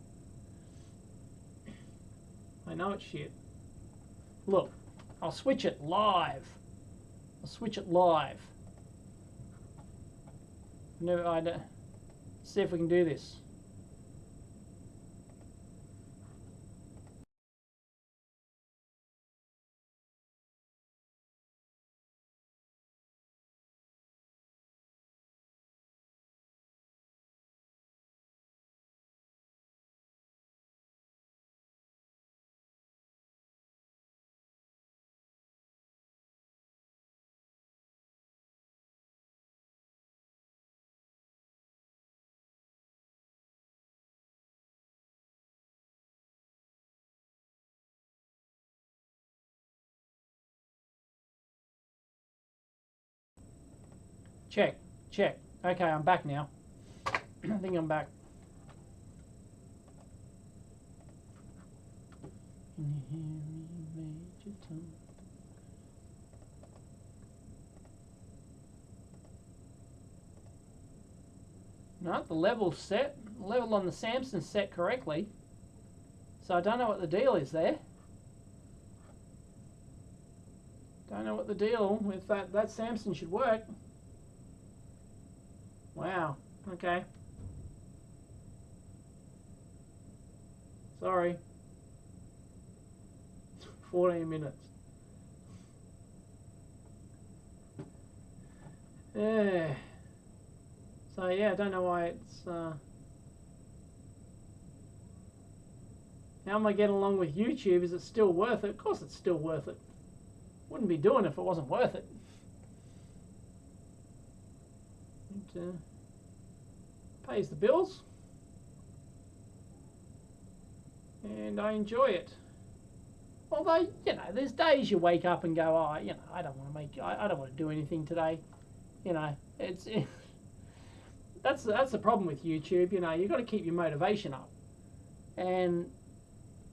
I know it's shit. Look, I'll switch it live. I'll switch it live. No, I don't. See if we can do this. Check, check. Okay, I'm back now. I think I'm back. Can you hear me, Major Tom? No, the level's set. The level on the Samsung's set correctly. So I don't know what the deal is there. Don't know what the deal with that. That Samsung should work. Wow. Okay. Sorry. 14 minutes. Yeah. So yeah, I don't know why it's. How am I getting along with YouTube? Is it still worth it? Of course, it's still worth it. Wouldn't be doing it if it wasn't worth it. It pays the bills, and I enjoy it. Although, you know, there's days you wake up and go, oh, you know, I don't want to I don't want to do anything today. You know, that's the problem with YouTube. You know, you've got to keep your motivation up, and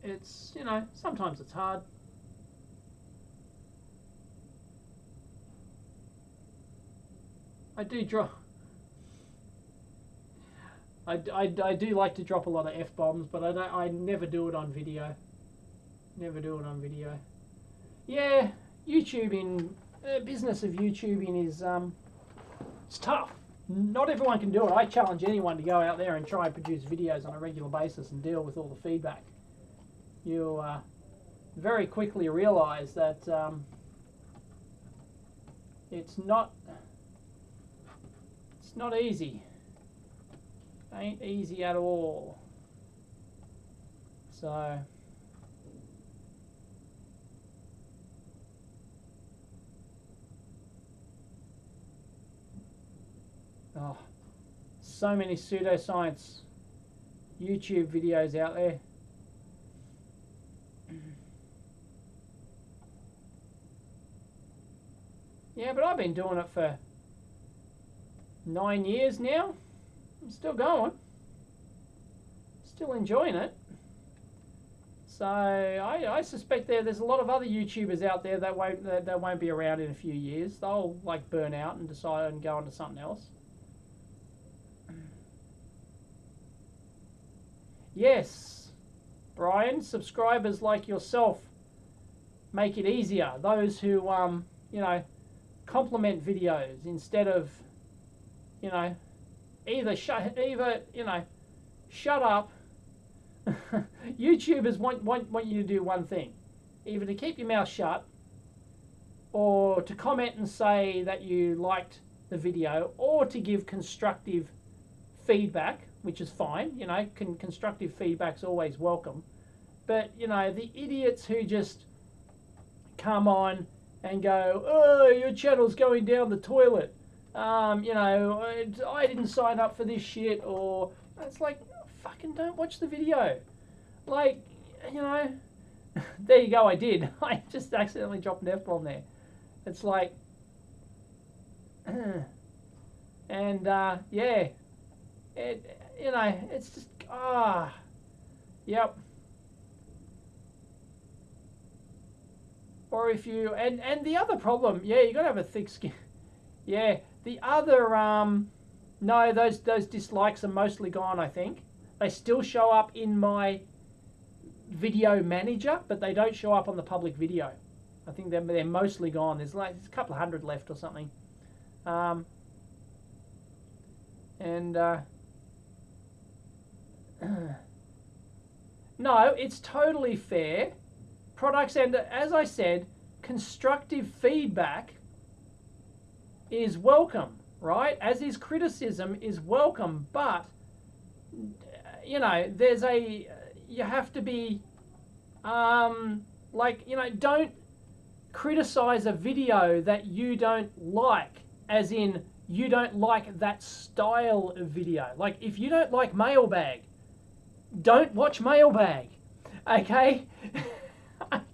it's, you know, sometimes it's hard. I do drop. I do like to drop a lot of F-bombs, but I never do it on video. Never do it on video. Yeah, YouTubing, the business of YouTubing is it's tough. Not everyone can do it. I challenge anyone to go out there and try and produce videos on a regular basis and deal with all the feedback. You'll very quickly realise that it's not easy. It ain't easy at all. So. Oh, so many pseudoscience YouTube videos out there. Yeah, but I've been doing it for 9 years now. I'm still going. Still enjoying it. So I suspect there's a lot of other YouTubers out there that won't be around in a few years. They'll like burn out and decide and go on to something else. Yes, Brian, subscribers like yourself make it easier. Those who, you know, compliment videos instead of, you know, either you know, shut up. YouTubers want you to do one thing, either to keep your mouth shut, or to comment and say that you liked the video, or to give constructive feedback, which is fine. You know, constructive feedback's always welcome. But, you know, the idiots who just come on and go, oh, your channel's going down the toilet. You know, I didn't sign up for this shit, or it's like, fucking don't watch the video. Like, you know, there you go, I did. I just accidentally dropped an F-bomb there. It's like, and yeah, you know, it's just, yep. Or if you, and the other problem, yeah, you got to have a thick skin. Yeah, the other, no, those dislikes are mostly gone, I think. They still show up in my video manager, but they don't show up on the public video. I think they're mostly gone. There's a couple of hundred left or something. No, it's totally fair. Products, and as I said, constructive feedback is welcome, right? As is criticism is welcome, but you know, you have to be like, you know, don't criticize a video that you don't like, as in you don't like that style of video. Like, if you don't like Mailbag, don't watch Mailbag, okay?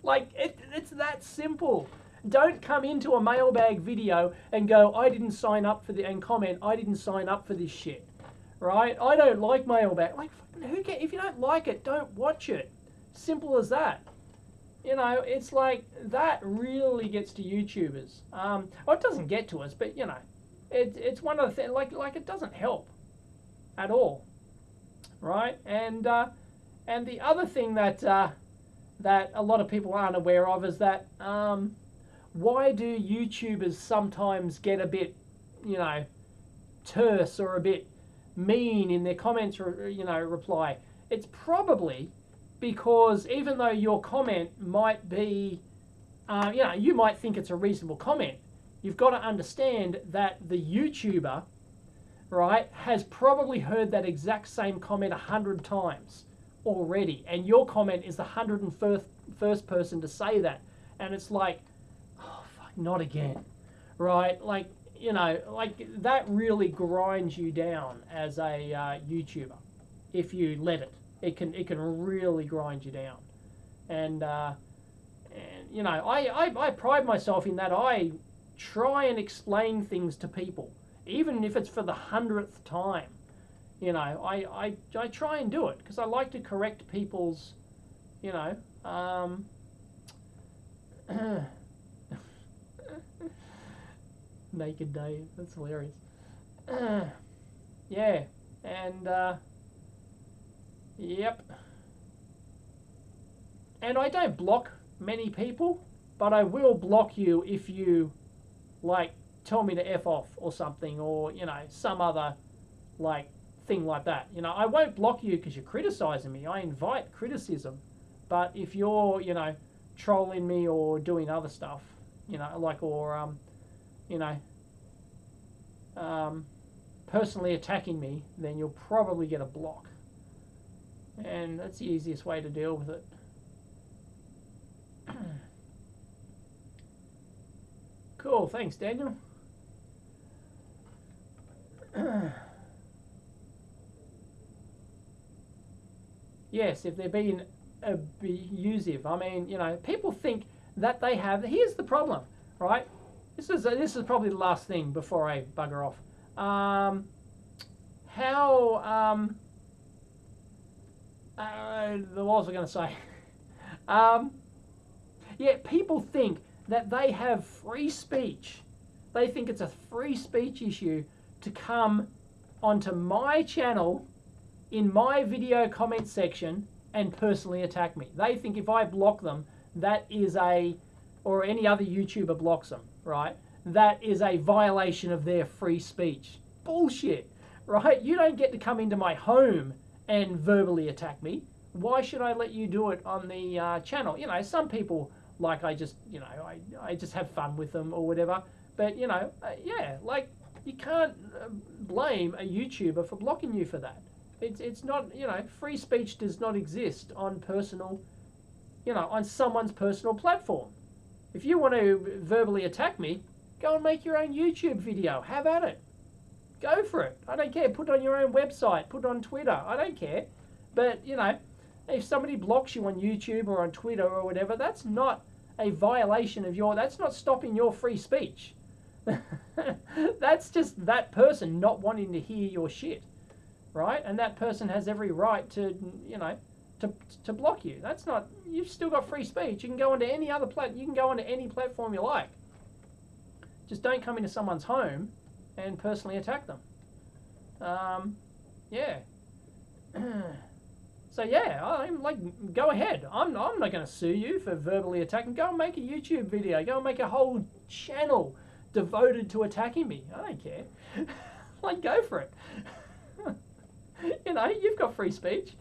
Like, it's that simple. Don't come into a Mailbag video and go, I didn't sign up for and comment, I didn't sign up for this shit, right? I don't like Mailbag. Like, who cares? If you don't like it, don't watch it. Simple as that. You know, it's like that really gets to YouTubers. Well, it doesn't get to us, but you know, it's one of the things. Like it doesn't help at all, right? And the other thing that that a lot of people aren't aware of is that why do YouTubers sometimes get a bit, you know, terse or a bit mean in their comments, you know, reply? It's probably because even though your comment might be, you know, you might think it's a reasonable comment, you've got to understand that the YouTuber, right, has probably heard that exact same comment 100 times already, and your comment is the 101st person to say that, and it's like, oh fuck, not again, right? Like, you know, like that really grinds you down as a YouTuber if you let it. It can really grind you down, and you know, I pride myself in that I try and explain things to people, even if it's for the 100th time. You know, I try and do it because I like to correct people's, you know, naked Dave. That's hilarious. Yeah, and yep. And I don't block many people, but I will block you if you, like, tell me to F off or something, or, you know, some other, like, thing like that. You know, I won't block you because you're criticizing me. I invite criticism. But if you're, you know, trolling me or doing other stuff, you know, like, or, you know, personally attacking me, then you'll probably get a block. And that's the easiest way to deal with it. Cool, thanks, Daniel. Yes, if they're being abusive. I mean, you know, people think that they have. Here's the problem, right? This is probably the last thing before I bugger off. What was I going to say? Yeah, people think that they have free speech. They think it's a free speech issue to come onto my channel in my video comment section and personally attack me. They think if I block them, that is or any other YouTuber blocks them, right? That is a violation of their free speech. Bullshit, right? You don't get to come into my home and verbally attack me. Why should I let you do it on the channel? You know, some people, like, I just have fun with them or whatever. But, you know, yeah, like, you can't blame a YouTuber for blocking you for that. It's not, you know, free speech does not exist on personal, you know, on someone's personal platform. If you want to verbally attack me, go and make your own YouTube video. Have at it. Go for it. I don't care. Put it on your own website. Put it on Twitter. I don't care. But, you know, if somebody blocks you on YouTube or on Twitter or whatever, that's not a violation of that's not stopping your free speech. That's just that person not wanting to hear your shit, right? And that person has every right to, you know, to block you. That's not, you've still got free speech. You can go onto any other you can go onto any platform you like. Just don't come into someone's home and personally attack them. Yeah. So yeah, I'm like, go ahead. I'm not going to sue you for verbally attacking. Go and make a YouTube video. Go and make a whole channel devoted to attacking me. I don't care. Like, go for it. You know, you've got free speech,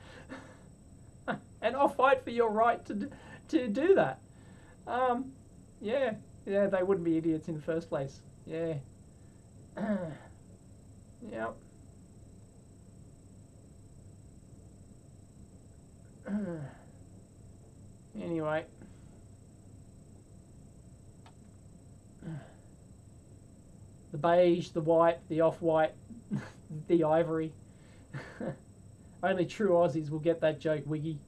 and I'll fight for your right to do that. Yeah, they wouldn't be idiots in the first place. Yeah. Yep. Anyway. The beige, the white, the off-white, the ivory. Only true Aussies will get that joke, Wiggy.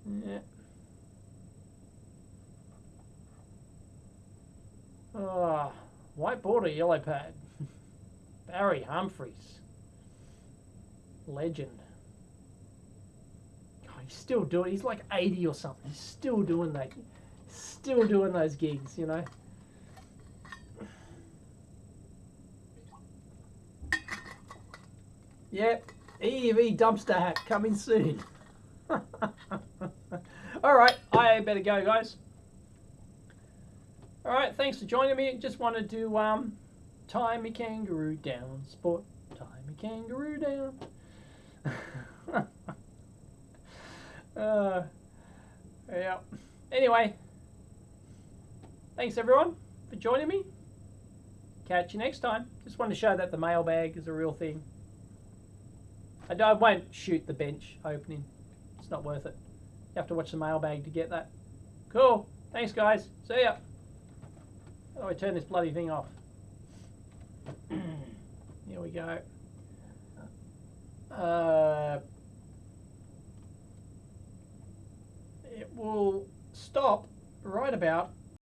Yeah. White border, yellow pad. Barry Humphries. Legend. Oh, he's still doing. He's like 80 or something. He's still doing that. Still doing those gigs, you know. Yep. EEV dumpster hat coming soon. Alright, I better go, guys. Alright, thanks for joining me. Just wanted to tie me kangaroo down. Sport, tie me kangaroo down. Yeah. Anyway, thanks everyone for joining me. Catch you next time. Just wanted to show that the mailbag is a real thing. I won't shoot the bench opening. It's not worth it. You have to watch the mailbag to get that. Cool. Thanks, guys. See ya. How do I turn this bloody thing off? Here we go. It will stop right about